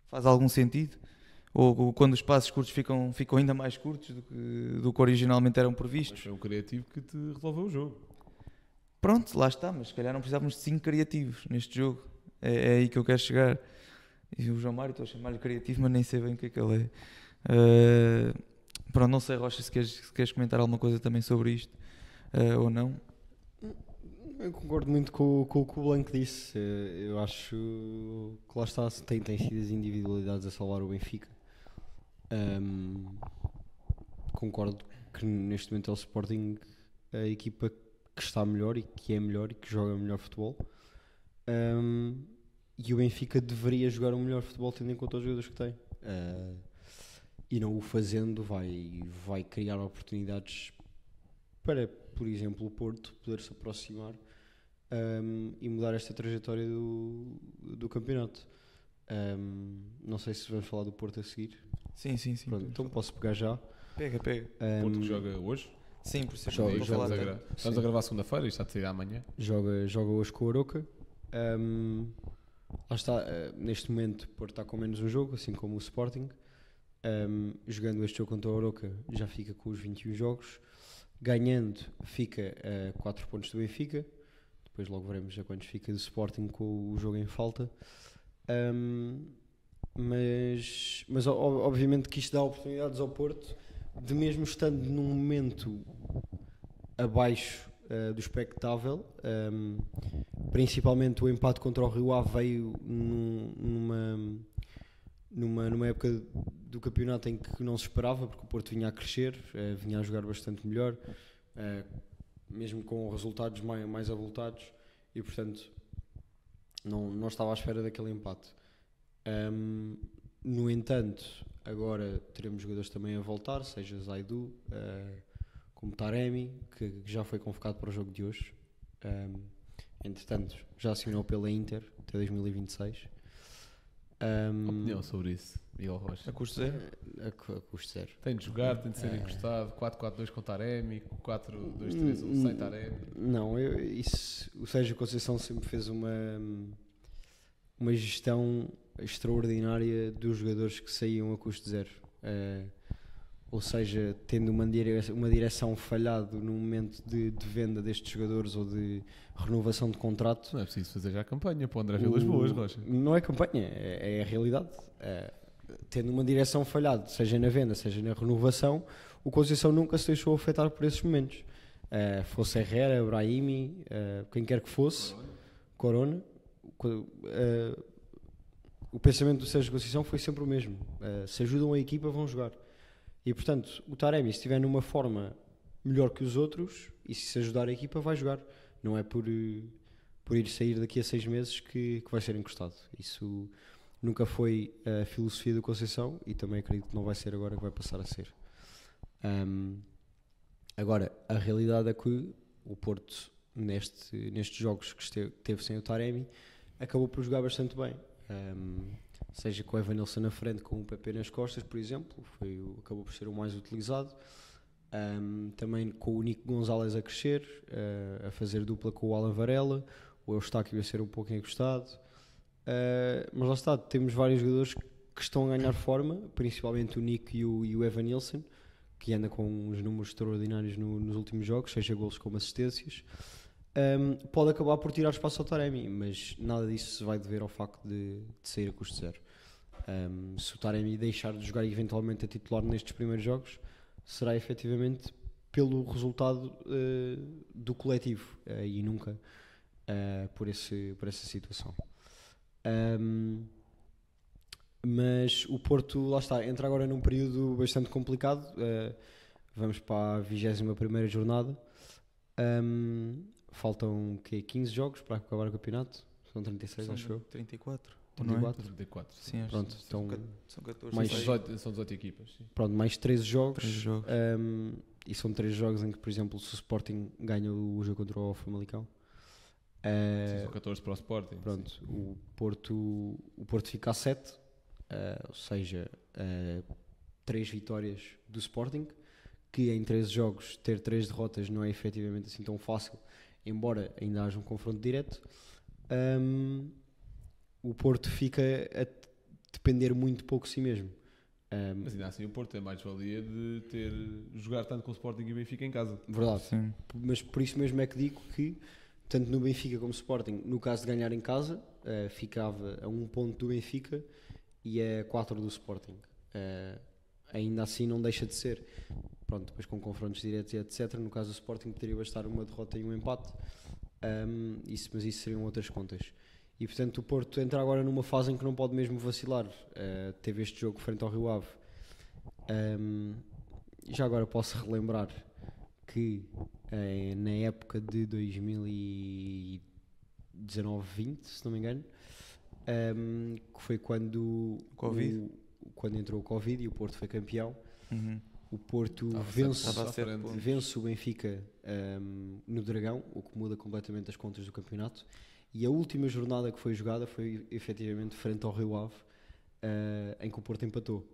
Faz algum sentido? Ou quando os passos curtos ficam ainda mais curtos do que originalmente eram previstos? Mas foi um criativo que te resolveu o jogo. Pronto, lá está, mas se calhar não precisávamos de 5 criativos neste jogo. É aí que eu quero chegar. E o João Mário, estou a chamar-lhe criativo, mas nem sei bem o que é que ele é. Pronto, não sei, Rocha, se queres comentar alguma coisa também sobre isto, ou não. Eu concordo muito com o que o Blanco disse. Eu acho que lá está, tem sido as individualidades a salvar o Benfica. Concordo que neste momento é o Sporting a equipa que está melhor e que é melhor e que joga melhor futebol. E o Benfica deveria jogar um melhor futebol tendo em conta os jogadores que tem. E não o fazendo vai criar oportunidades para, por exemplo, o Porto poder se aproximar e mudar esta trajetória do campeonato. Não sei se vamos falar do Porto a seguir. Sim. Pronto, então posso pegar já. Pega. O Porto que joga hoje. Sim, por isso Joga- vou joga- falar. joga- Estamos a gravar segunda-feira, isto está a sair amanhã. Joga hoje com o Aroca. Lá está, neste momento o Porto está com menos um jogo, assim como o Sporting. Jogando este jogo contra o Aroca já fica com os 21 jogos. Ganhando fica a 4 pontos do Benfica. Depois logo veremos a quantos fica do Sporting com o jogo em falta. Mas obviamente que isto dá oportunidades ao Porto de, mesmo estando num momento abaixo do expectável, principalmente o empate contra o Rio Ave veio numa época do campeonato em que não se esperava, porque o Porto vinha a crescer, vinha a jogar bastante melhor, mesmo com resultados mais avultados, e portanto não estava à espera daquele empate. No entanto, agora teremos jogadores também a voltar, seja Zaidu, como Taremi, que já foi convocado para o jogo de hoje. Entretanto, já assinou pela Inter até 2026. Opinião sobre isso, Miguel Rocha. A custo zero? A custo zero. Tem de jogar, tem de ser encostado. 4-4-2 com Taremi, 4-2-3-1 sem Taremi. Não, o Sérgio Conceição sempre fez uma gestão extraordinária dos jogadores que saíam a custo zero. Ou seja, tendo uma direção falhado no momento de venda destes jogadores ou de renovação de contrato. Não é preciso fazer já a campanha para o André Vilas Boas, Rocha. Não é campanha, é a realidade. Tendo uma direção falhada, seja na venda, seja na renovação, o Conceição nunca se deixou afetar por esses momentos. Fosse Herrera, Brahimi, quem quer que fosse, Corona, o pensamento do Sérgio Conceição foi sempre o mesmo. Se ajudam a equipa, vão jogar. E portanto, o Taremi, se estiver numa forma melhor que os outros, e se ajudar a equipa, vai jogar. Não é por ir sair daqui a 6 meses que vai ser encostado. Isso nunca foi a filosofia do Conceição, e também acredito que não vai ser agora que vai passar a ser. Agora, a realidade é que o Porto, nestes jogos que teve sem o Taremi, acabou por jogar bastante bem. Seja com o Evanilson na frente, com o PP nas costas, por exemplo, acabou por ser o mais utilizado. Também com o Nico Gonzalez a crescer, a fazer dupla com o Alan Varela, o Eustáquio a ser um pouco encostado. Mas lá está, temos vários jogadores que estão a ganhar forma, principalmente o Nico e o Evanilson, que anda com uns números extraordinários nos últimos jogos, seja golos como assistências. Pode acabar por tirar espaço ao Taremi, mas nada disso se vai dever ao facto de sair a custo zero. Se o Taremi deixar de jogar eventualmente a titular nestes primeiros jogos, será efetivamente pelo resultado do coletivo e nunca por essa situação. Mas o Porto, lá está, entra agora num período bastante complicado. Vamos para a 21ª jornada. Faltam 15 jogos para acabar o campeonato. São 36, acho eu. 34. 34. 34. Sim, acho Pronto, que então são 14. mais- São 18 equipas. Sim. pronto, mais 13 jogos. 3 jogos. E são 3 jogos em que, por exemplo, se o Sporting ganha o jogo contra o Famalicão, São 14 para o Sporting. pronto, sim. o Porto fica a 7, ou seja, 3 vitórias do Sporting, que em 13 jogos ter 3 derrotas não é efetivamente assim tão fácil, embora ainda haja um confronto direto. O Porto fica a depender muito pouco de si mesmo. Mas ainda assim o Porto tem mais valia de jogar tanto com o Sporting e o Benfica em casa. Verdade. Sim. Mas por isso mesmo é que digo que tanto no Benfica como no Sporting, no caso de ganhar em casa, ficava a 1 ponto do Benfica e a 4 do Sporting. Ainda assim não deixa de ser. Pronto, depois com confrontos diretos e etc. No caso do Sporting poderia bastar uma derrota e um empate, mas isso seriam outras contas. E portanto o Porto entra agora numa fase em que não pode mesmo vacilar. Teve este jogo frente ao Rio Ave Já agora posso relembrar que na época de 2019-20, se não me engano, que foi quando entrou o Covid e o Porto foi campeão. O Porto vence o Benfica no Dragão, o que muda completamente as contas do campeonato. E a última jornada que foi jogada foi efetivamente frente ao Rio Ave, em que o Porto empatou.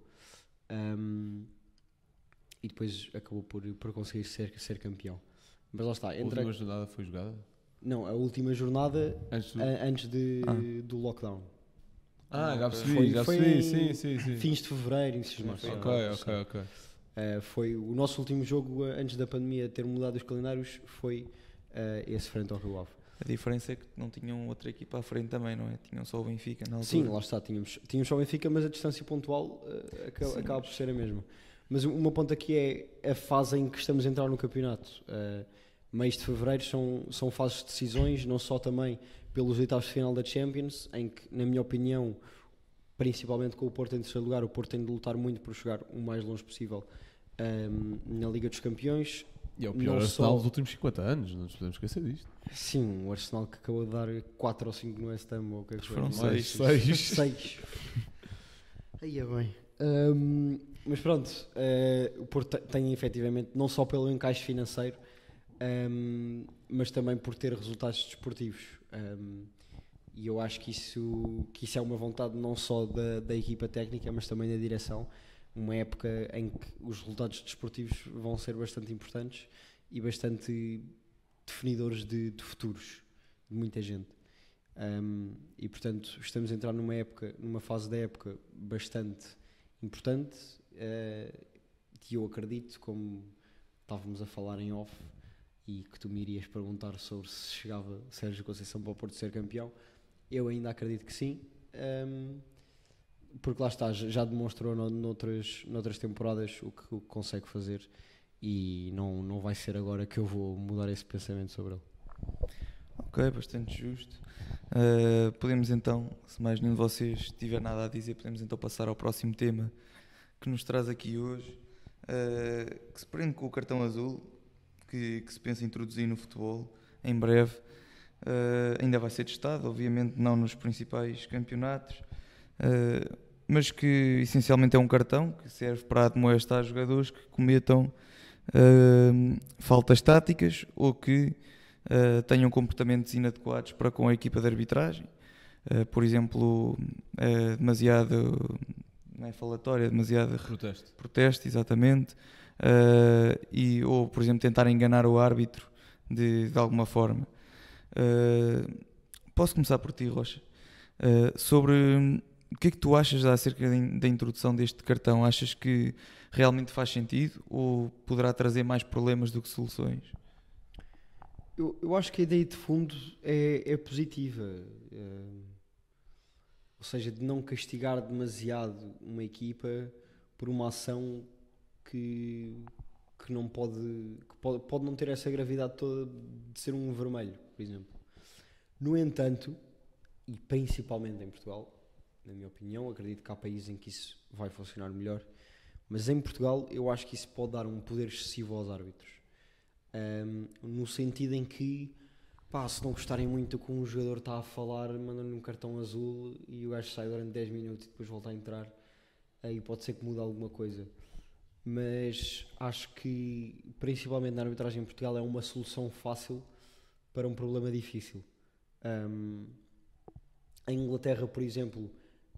E depois acabou por conseguir ser campeão. Mas lá está. A última jornada foi jogada? Não, a última jornada antes do lockdown. Já percebi, sim. Fins de fevereiro, inícios de março. Ok. Foi o nosso último jogo antes da pandemia ter mudado os calendários, foi esse frente ao Rio Ave. A diferença é que não tinham outra equipa à frente também, não é? Tinham só o Benfica na altura. Sim, lá está, tínhamos só o Benfica, mas a distância pontual acaba por ser a mesma. Mas o meu ponto aqui é a fase em que estamos a entrar no campeonato. Mês de fevereiro são fases de decisões, não só também pelos oitavos de final da Champions, em que, na minha opinião, principalmente com o Porto em terceiro lugar, o Porto tem de lutar muito por chegar o mais longe possível na Liga dos Campeões. E é o pior Arsenal dos últimos 50 anos, não nos podemos esquecer disto. Sim, o Arsenal que acabou de dar 4 ou 5 no West Ham, ou o que é que foi? Foram 6. 6. Aí é bem. Mas pronto, o Porto tem efetivamente, não só pelo encaixe financeiro, mas também por ter resultados desportivos. E eu acho que isso é uma vontade não só da equipa técnica, mas também da direção. Uma época em que os resultados desportivos vão ser bastante importantes e bastante definidores de futuros de muita gente. E portanto estamos a entrar numa fase da época bastante importante, que eu acredito, como estávamos a falar em off e que tu me irias perguntar sobre se chegava Sérgio Conceição para o Porto ser campeão, eu ainda acredito que sim, porque lá está, já demonstrou noutras temporadas o que consegue fazer, e não vai ser agora que eu vou mudar esse pensamento sobre ele. Ok, bastante justo. Podemos então, se mais nenhum de vocês tiver nada a dizer, podemos então passar ao próximo tema que nos traz aqui hoje, que se prende com o cartão azul, que se pensa introduzir no futebol em breve. Ainda vai ser testado, obviamente não nos principais campeonatos, mas que essencialmente é um cartão que serve para admoestar jogadores que cometam faltas táticas ou que tenham comportamentos inadequados para com a equipa de arbitragem. Por exemplo, demasiado, não é falatório, demasiado protesto, exatamente, ou por exemplo tentar enganar o árbitro de alguma forma. Posso começar por ti, Rocha? Sobre o que é que tu achas acerca da introdução deste cartão? Achas que realmente faz sentido ou poderá trazer mais problemas do que soluções? Eu acho que a ideia de fundo é positiva, ou seja, de não castigar demasiado uma equipa por uma ação que não pode não ter essa gravidade toda de ser um vermelho, por exemplo. No entanto, e principalmente em Portugal, na minha opinião, acredito que há países em que isso vai funcionar melhor, mas em Portugal eu acho que isso pode dar um poder excessivo aos árbitros. No sentido em que, se não gostarem muito com um jogador está a falar, mandam-lhe um cartão azul e o gajo sai durante 10 minutos e depois volta a entrar, aí pode ser que mude alguma coisa. Mas acho que, principalmente na arbitragem em Portugal, é uma solução fácil para um problema difícil. Em Inglaterra, por exemplo,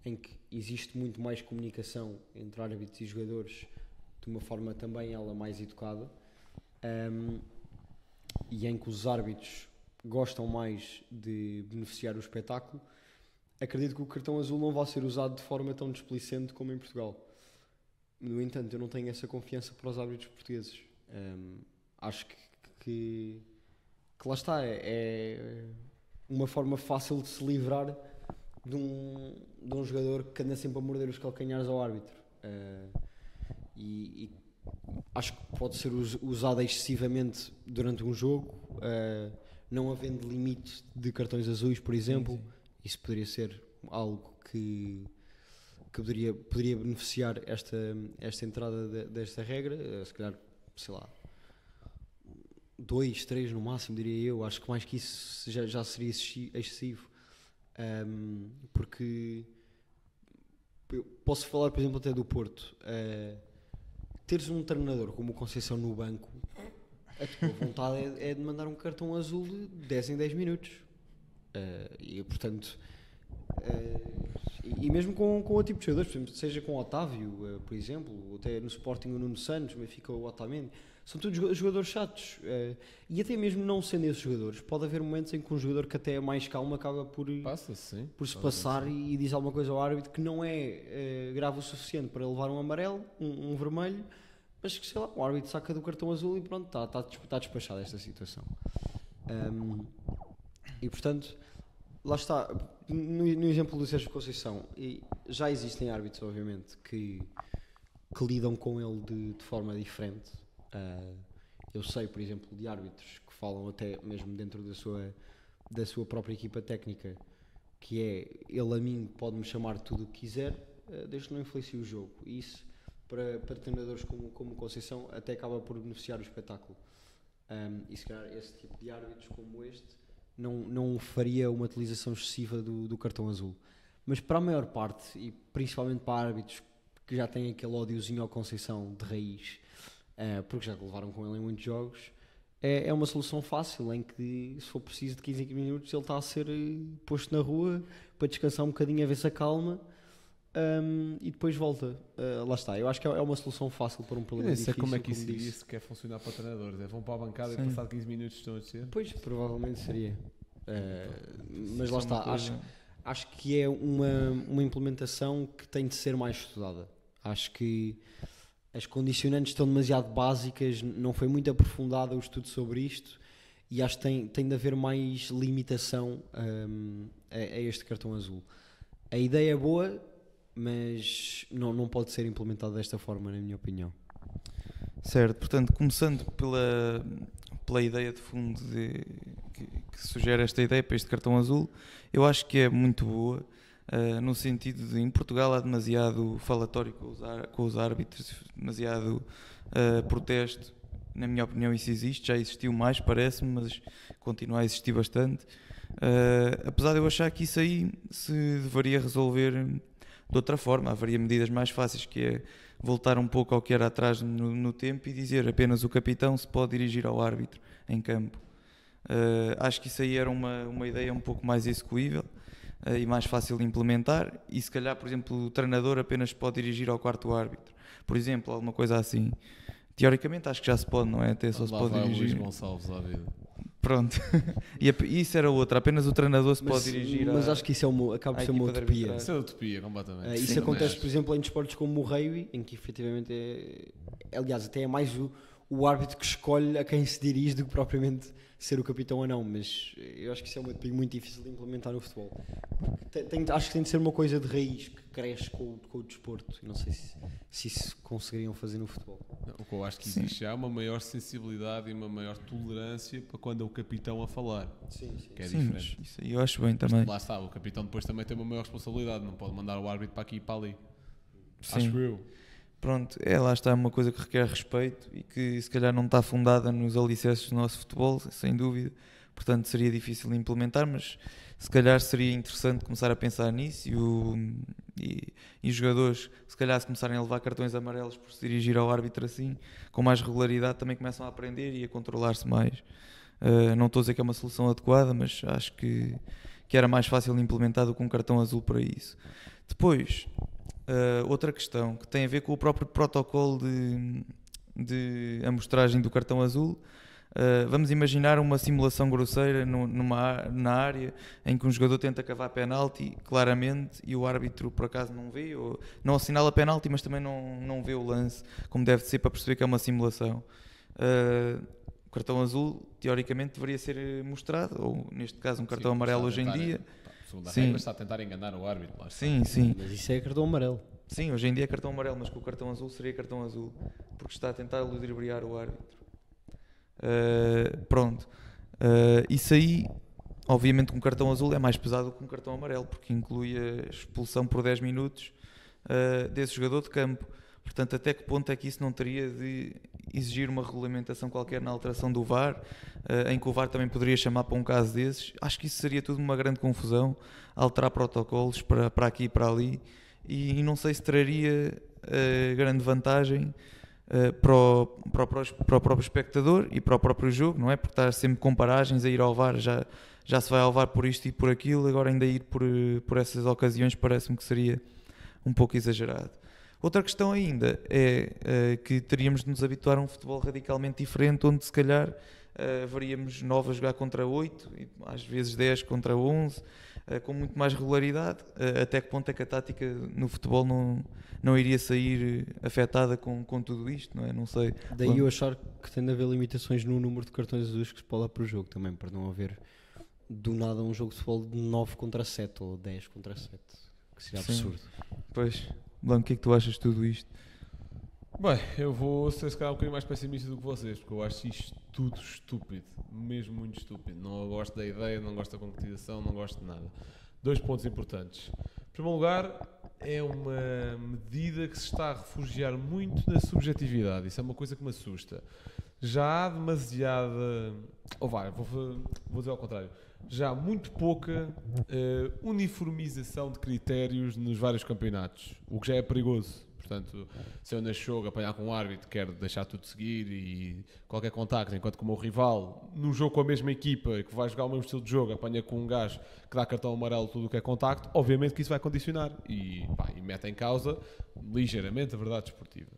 em que existe muito mais comunicação entre árbitros e jogadores, de uma forma também ela mais educada, e em que os árbitros gostam mais de beneficiar o espetáculo, acredito que o cartão azul não vai ser usado de forma tão displicente como em Portugal. No entanto, eu não tenho essa confiança para os árbitros portugueses. Acho que lá está, é uma forma fácil de se livrar de um jogador que anda sempre a morder os calcanhares ao árbitro. E acho que pode ser usada excessivamente durante um jogo, não havendo limite de cartões azuis, por exemplo. Sim. Isso poderia ser algo que que poderia beneficiar esta entrada desta regra, se calhar, sei lá, 2, 3 no máximo, diria eu. Acho que mais que isso já seria excessivo, porque eu posso falar, por exemplo, até do Porto. Teres um treinador como o Conceição no banco, a tua vontade é de mandar um cartão azul de 10 em 10 minutos. E portanto, e mesmo com outro tipo de jogadores, por exemplo, seja com o Otávio, por exemplo, ou até no Sporting o Nuno Santos, mas fica o Otamendi, são todos jogadores chatos. E até mesmo não sendo esses jogadores, pode haver momentos em que um jogador que até é mais calmo acaba por se passar e diz alguma coisa ao árbitro que não é grave o suficiente para levar um amarelo, um vermelho, mas que, sei lá, o árbitro saca do cartão azul e pronto, está despachada esta situação. E portanto, lá está, no exemplo do Sérgio Conceição, já existem árbitros, obviamente, que lidam com ele de forma diferente. Eu sei, por exemplo, de árbitros que falam até mesmo dentro da sua própria equipa técnica, que é, ele a mim pode-me chamar tudo o que quiser, desde que não influencie o jogo. E isso, para treinadores como o Conceição, até acaba por beneficiar o espetáculo. E se calhar esse tipo de árbitros como este não faria uma utilização excessiva do cartão azul. Mas para a maior parte, e principalmente para árbitros que já têm aquele ódiozinho ao Conceição de raiz, porque já levaram com ele em muitos jogos, é uma solução fácil, em que, se for preciso de 15 em 15 minutos, ele está a ser posto na rua para descansar um bocadinho, a ver se acalma, e depois volta. Lá está, eu acho que é uma solução fácil para um problema difícil. Não sei como é que isso iria sequer funcionar para treinadores. Vão para a bancada e passar 15 minutos estão a descer? Pois, provavelmente seria. Mas lá está, acho que é uma implementação que tem de ser mais estudada. Acho que as condicionantes estão demasiado básicas, não foi muito aprofundado o estudo sobre isto, e acho que tem de haver mais limitação a este cartão azul. A ideia é boa, mas não pode ser implementada desta forma, na minha opinião. Certo, portanto, começando pela ideia de fundo que sugere esta ideia para este cartão azul, eu acho que é muito boa, no sentido de, em Portugal há demasiado falatório com os árbitros, demasiado protesto. Na minha opinião isso existe, já existiu mais, parece-me, mas continua a existir bastante. Apesar de eu achar que isso aí se deveria resolver de outra forma, haveria medidas mais fáceis, que é voltar um pouco ao que era atrás no tempo e dizer apenas o capitão se pode dirigir ao árbitro em campo. Acho que isso aí era uma ideia um pouco mais execuível e mais fácil de implementar, e se calhar, por exemplo, o treinador apenas pode dirigir ao quarto árbitro, por exemplo, alguma coisa assim. Teoricamente acho que já se pode, não é? Até só se pode dirigir. Luís Gonçalves à vida. Pronto. E isso era outra, apenas o treinador se pode dirigir. Mas acho que isso acaba por ser uma utopia. Isso é utopia, completamente. Isso acontece, por exemplo, em desportos como o rugby, em que efetivamente aliás, até é mais o árbitro que escolhe a quem se dirige do que propriamente ser o capitão ou não, mas eu acho que isso é uma utopia muito difícil de implementar no futebol. Acho que tem de ser uma coisa de raiz que cresce com o desporto. Não sei se isso conseguiriam fazer no futebol. Não, o que eu acho que existe já é uma maior sensibilidade e uma maior tolerância para quando é o capitão a falar. Sim. Que é Sim, diferente. isso aí eu acho bem também. Lá está, o capitão depois também tem uma maior responsabilidade, não pode mandar o árbitro para aqui e para ali. Sim. Acho eu. Pronto, lá está uma coisa que requer respeito e que se calhar não está fundada nos alicerces do nosso futebol, sem dúvida. Portanto, seria difícil de implementar, mas se calhar seria interessante começar a pensar nisso e os jogadores, se calhar, se começarem a levar cartões amarelos por se dirigir ao árbitro assim, com mais regularidade, também começam a aprender e a controlar-se mais. Não estou a dizer que é uma solução adequada, mas acho que era mais fácil de implementar do que um cartão azul para isso. Depois, outra questão que tem a ver com o próprio protocolo de amostragem do cartão azul. Vamos imaginar uma simulação grosseira na área em que um jogador tenta cavar penalti claramente e o árbitro por acaso não vê, ou não assinala penalti, mas também não vê o lance como deve ser para perceber que é uma simulação. O cartão azul teoricamente deveria ser mostrado, ou neste caso um cartão amarelo hoje em dia. Segundo a regra, está a tentar enganar o árbitro. Sim. Mas isso é cartão amarelo. Sim, hoje em dia é cartão amarelo, mas com o cartão azul seria cartão azul, porque está a tentar ludibriar o árbitro. Pronto. Isso aí, obviamente, com um cartão azul é mais pesado que um cartão amarelo, porque inclui a expulsão por 10 minutos desse jogador de campo. Portanto, até que ponto é que isso não teria de exigir uma regulamentação qualquer na alteração do VAR, em que o VAR também poderia chamar para um caso desses? Acho que isso seria tudo uma grande confusão, alterar protocolos para aqui e para ali, e não sei se traria grande vantagem para o próprio espectador e para o próprio jogo, não é? Porque estar sempre com paragens a ir ao VAR, já se vai ao VAR por isto e por aquilo, agora ainda ir por essas ocasiões parece-me que seria um pouco exagerado. Outra questão ainda é que teríamos de nos habituar a um futebol radicalmente diferente, onde se calhar veríamos 9 a jogar contra 8, e às vezes 10 contra 11, com muito mais regularidade. Até que ponto é que a tática no futebol não iria sair afetada com tudo isto, não é? Não sei. Daí eu achar que tem de haver limitações no número de cartões azuis que se pode dar por jogo também, para não haver do nada um jogo de futebol de 9 contra 7 ou 10 contra 7, que seria absurdo. Pois, Blanco, o que é que tu achas de tudo isto? Bem, eu vou ser se calhar um bocadinho mais pessimista do que vocês, porque eu acho isto tudo estúpido, mesmo muito estúpido. Não gosto da ideia, não gosto da concretização, não gosto de nada. 2 pontos importantes. Em primeiro lugar, é uma medida que se está a refugiar muito na subjetividade. Isso é uma coisa que me assusta. Já há demasiada... vou dizer ao contrário. Já há muito pouca uniformização de critérios nos vários campeonatos, o que já é perigoso. Portanto, se eu neste jogo apanhar com um árbitro, quero deixar tudo seguir e qualquer contacto, enquanto que o meu rival, no jogo com a mesma equipa, que vai jogar o mesmo estilo de jogo, apanha com um gajo que dá cartão amarelo tudo o que é contacto, obviamente que isso vai condicionar e mete em causa ligeiramente a verdade desportiva.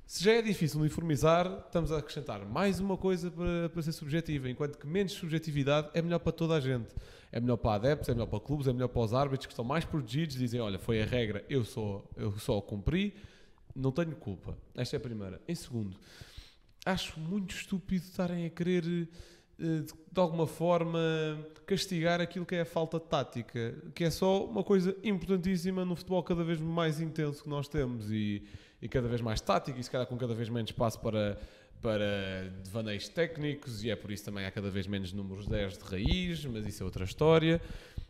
Se já é difícil uniformizar, estamos a acrescentar mais uma coisa para ser subjetiva, enquanto que menos subjetividade é melhor para toda a gente. É melhor para adeptos, é melhor para clubes, é melhor para os árbitros que estão mais protegidos, dizem, olha, foi a regra, eu só cumpri, não tenho culpa. Esta é a primeira. Em segundo, acho muito estúpido estarem a querer, de alguma forma, castigar aquilo que é a falta de tática, que é só uma coisa importantíssima no futebol cada vez mais intenso que nós temos e cada vez mais tático e se calhar com cada vez menos espaço para devaneios técnicos, e é por isso também há cada vez menos números 10 de raiz, mas isso é outra história.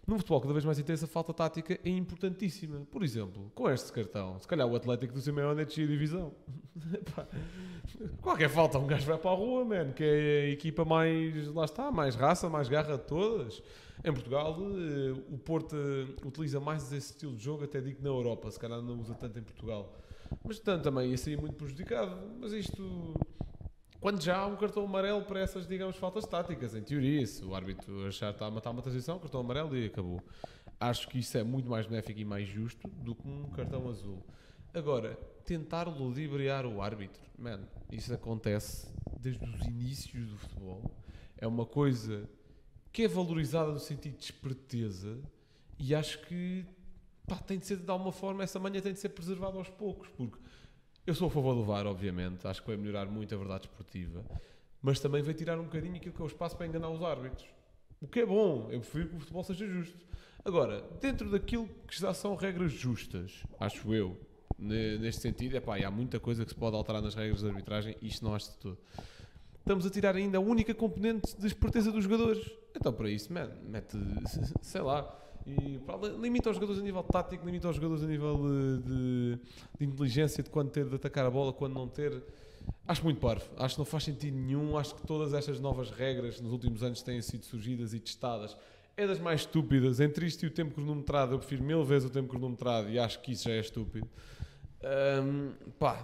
Num futebol cada vez mais intenso, a falta tática é importantíssima. Por exemplo, com este cartão, se calhar o Atlético do Simeone é de divisão. Qualquer falta, um gajo vai para a rua, man, que é a equipa mais, lá está, mais raça, mais garra de todas. Em Portugal, o Porto utiliza mais esse estilo de jogo, até digo na Europa, se calhar não usa tanto em Portugal. Mas tanto também ia sair muito prejudicado. Mas isto... Quando já há um cartão amarelo para essas, digamos, faltas táticas, em teoria, se o árbitro achar que está a matar uma transição, cartão amarelo e acabou. Acho que isso é muito mais benéfico e mais justo do que um cartão azul. Agora, tentar ludibriar o árbitro, isso acontece desde os inícios do futebol. É uma coisa que é valorizada no sentido de esperteza e acho que tem de ser, de alguma forma, essa manha tem de ser preservada aos poucos, porque eu sou a favor do VAR, obviamente, acho que vai melhorar muito a verdade esportiva, mas também vai tirar um bocadinho aquilo que é o espaço para enganar os árbitros. O que é bom, eu prefiro que o futebol seja justo. Agora, dentro daquilo que já são regras justas, acho eu, neste sentido, há muita coisa que se pode alterar nas regras de arbitragem, isto não acho de tudo. Estamos a tirar ainda a única componente de esperteza dos jogadores. Então, para isso, mete, sei lá, e limita os jogadores a nível tático, limita os jogadores a nível de inteligência, de quando ter de atacar a bola, quando não ter. Acho muito parvo, acho que não faz sentido nenhum. Acho que todas estas novas regras nos últimos anos têm sido surgidas e testadas é das mais estúpidas. Entre isto e o tempo cronometrado, eu prefiro 1000 vezes o tempo cronometrado e acho que isso já é estúpido.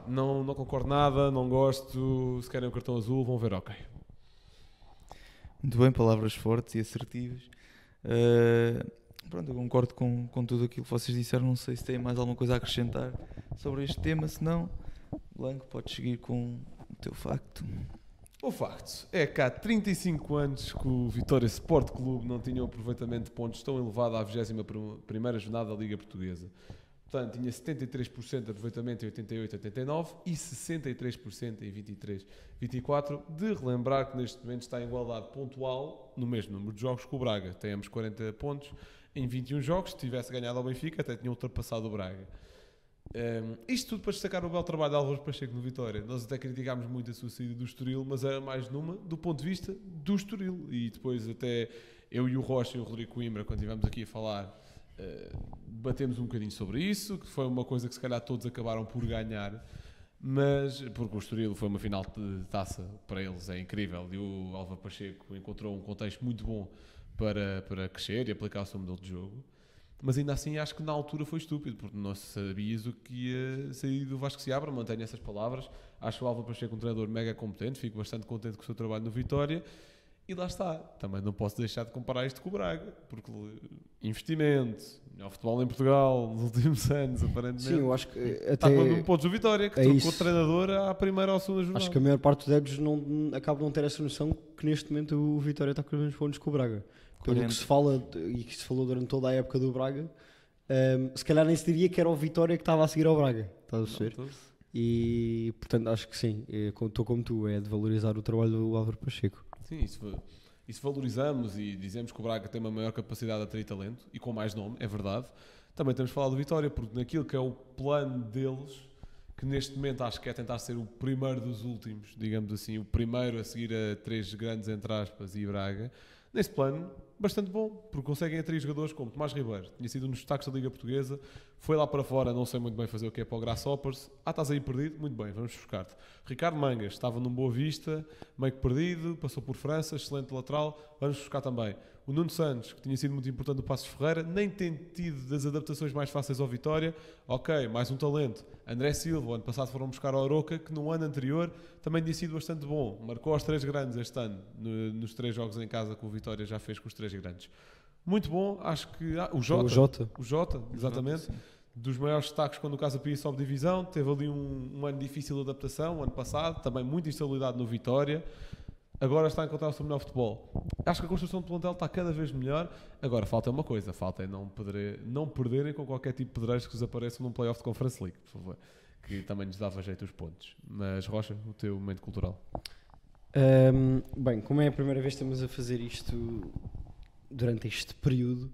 Não concordo nada, não gosto. Se querem o cartão azul, vão ver, ok. Muito bem, palavras fortes e assertivas. Pronto, eu concordo com tudo aquilo que vocês disseram. Não sei se têm mais alguma coisa a acrescentar sobre este tema. Se não, Blanco, podes seguir com o teu facto. O facto é que há 35 anos que o Vitória Sport Clube não tinha um aproveitamento de pontos tão elevado à 21ª jornada da Liga Portuguesa. Portanto, tinha 73% de aproveitamento em 88-89 e 63% em 23-24. De relembrar que neste momento está em igualdade pontual no mesmo número de jogos que o Braga. Tem ambos 40 pontos em 21 jogos. Se tivesse ganhado ao Benfica, até tinha ultrapassado o Braga. Isto tudo para destacar o belo trabalho de Álvaro Pacheco no Vitória. Nós até criticámos muito a sua saída do Estoril, mas era mais numa do ponto de vista do Estoril. E depois até eu e o Rocha e o Rodrigo Coimbra, quando estivemos aqui a falar batemos um bocadinho sobre isso, que foi uma coisa que se calhar todos acabaram por ganhar, mas porque o Estoril foi uma final de taça para eles, é incrível, e o Álvaro Pacheco encontrou um contexto muito bom para crescer e aplicar o seu modelo de jogo. Mas ainda assim acho que na altura foi estúpido, porque não sabias o que ia sair do Vasco Seabra, mantenho essas palavras. Acho o Álvaro Pacheco um treinador mega competente, fico bastante contente com o seu trabalho no Vitória. E lá está, também não posso deixar de comparar isto com o Braga, porque investimento, melhor futebol em Portugal nos últimos anos, aparentemente. Sim, eu acho que Está com mesmo pontos do Vitória, que trocou o treinador à primeira ou à segunda jornada. Acho que a maior parte dos adeptos acaba de não ter essa noção que neste momento o Vitória está com os mesmos pontos que o Braga. Pelo que se fala e que se falou durante toda a época do Braga, se calhar nem se diria que era o Vitória que estava a seguir ao Braga. Estás a perceber? E portanto acho que sim, estou como tu, é de valorizar o trabalho do Álvaro Pacheco. Sim, e se valorizamos e dizemos que o Braga tem uma maior capacidade de atrair talento e com mais nome, é verdade, também temos de falar do Vitória, porque naquilo que é o plano deles, que neste momento acho que é tentar ser o primeiro dos últimos, digamos assim, o primeiro a seguir a 3 grandes, entre aspas, e Braga, nesse plano, bastante bom, porque conseguem atrair jogadores como Tomás Ribeiro, tinha sido um dos destaques da Liga Portuguesa, foi lá para fora, não sei muito bem fazer o que é para o Grasshoppers, estás aí perdido, muito bem, vamos buscar-te. Ricardo Mangas, estava num Boa Vista, meio que perdido, passou por França, excelente lateral, vamos buscar também. O Nuno Santos, que tinha sido muito importante no Passos Ferreira, nem tem tido das adaptações mais fáceis ao Vitória, ok, mais um talento. André Silva, o ano passado foram buscar ao Aroca, que no ano anterior também tinha sido bastante bom, marcou aos 3 grandes este ano, nos 3 jogos em casa que o Vitória já fez com os 3 grandes. Muito bom, acho que... o Jota, exatamente. Dos maiores destaques quando o Casa Pia sobe divisão, teve ali um ano difícil de adaptação, o ano passado, também muita instabilidade no Vitória. Agora está a encontrar o seu melhor futebol. Acho que a construção do plantel está cada vez melhor. Agora falta uma coisa, falta é não perderem com qualquer tipo de pedreiros que vos apareçam num playoff de Conference League, por favor, que também nos dava jeito os pontos. Mas Rocha, o teu momento cultural. Bem, como é a primeira vez que estamos a fazer isto durante este período,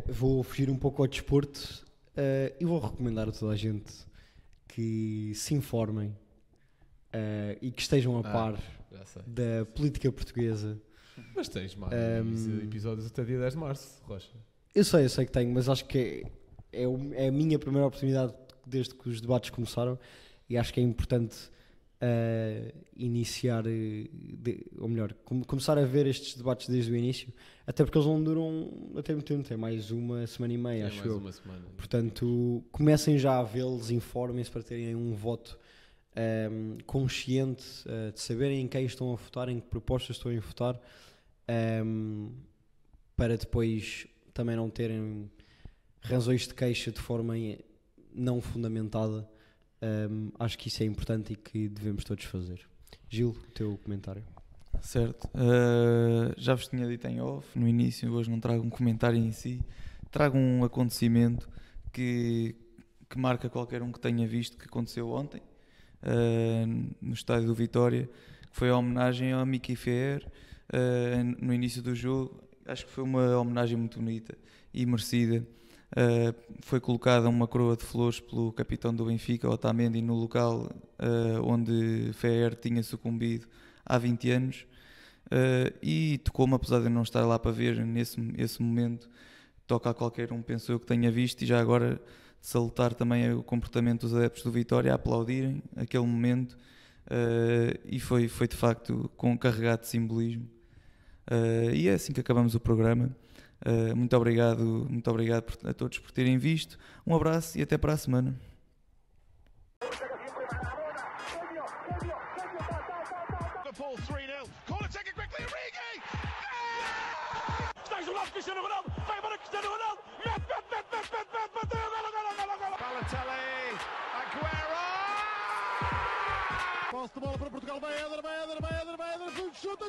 vou fugir um pouco ao desporto e vou recomendar a toda a gente que se informem e que estejam a par da política portuguesa. Mas tens mais episódios até dia 10 de março, Rocha. Eu sei que tenho, mas acho que é a minha primeira oportunidade desde que os debates começaram e acho que é importante iniciar, ou melhor, começar a ver estes debates desde o início, até porque eles não duram até muito tempo, é mais uma semana e meia, acho eu. Portanto, comecem já a vê-los, informem-se para terem um voto consciente, de saberem em quem estão a votar, em que propostas estão a votar, para depois também não terem razões de queixa de forma não fundamentada. Acho que isso é importante e que devemos todos fazer. Gil, o teu comentário. Certo, já vos tinha dito em off no início, hoje não trago um comentário em si, trago um acontecimento que marca qualquer um que tenha visto, que aconteceu ontem no estádio do Vitória, que foi a homenagem ao Mickey Feer no início do jogo. Acho que foi uma homenagem muito bonita e merecida. Foi colocada uma coroa de flores pelo capitão do Benfica, Otamendi, no local onde Feer tinha sucumbido há 20 anos, e tocou-me, apesar de eu não estar lá para ver nesse momento, toca a qualquer um, penso eu, que tenha visto. E já agora de salutar também o comportamento dos adeptos do Vitória a aplaudirem aquele momento, e foi de facto carregado de simbolismo, e é assim que acabamos o programa. Muito obrigado a todos por terem visto, um abraço e até para a semana. Liverpool 3-0. Corner taken quickly. Origi! Está isolado Cristiano Ronaldo. Vai embora Cristiano Ronaldo. Mete. Gol. Balotelli. Aguero! Posse de bola para Portugal. Vai Éder. Chuta.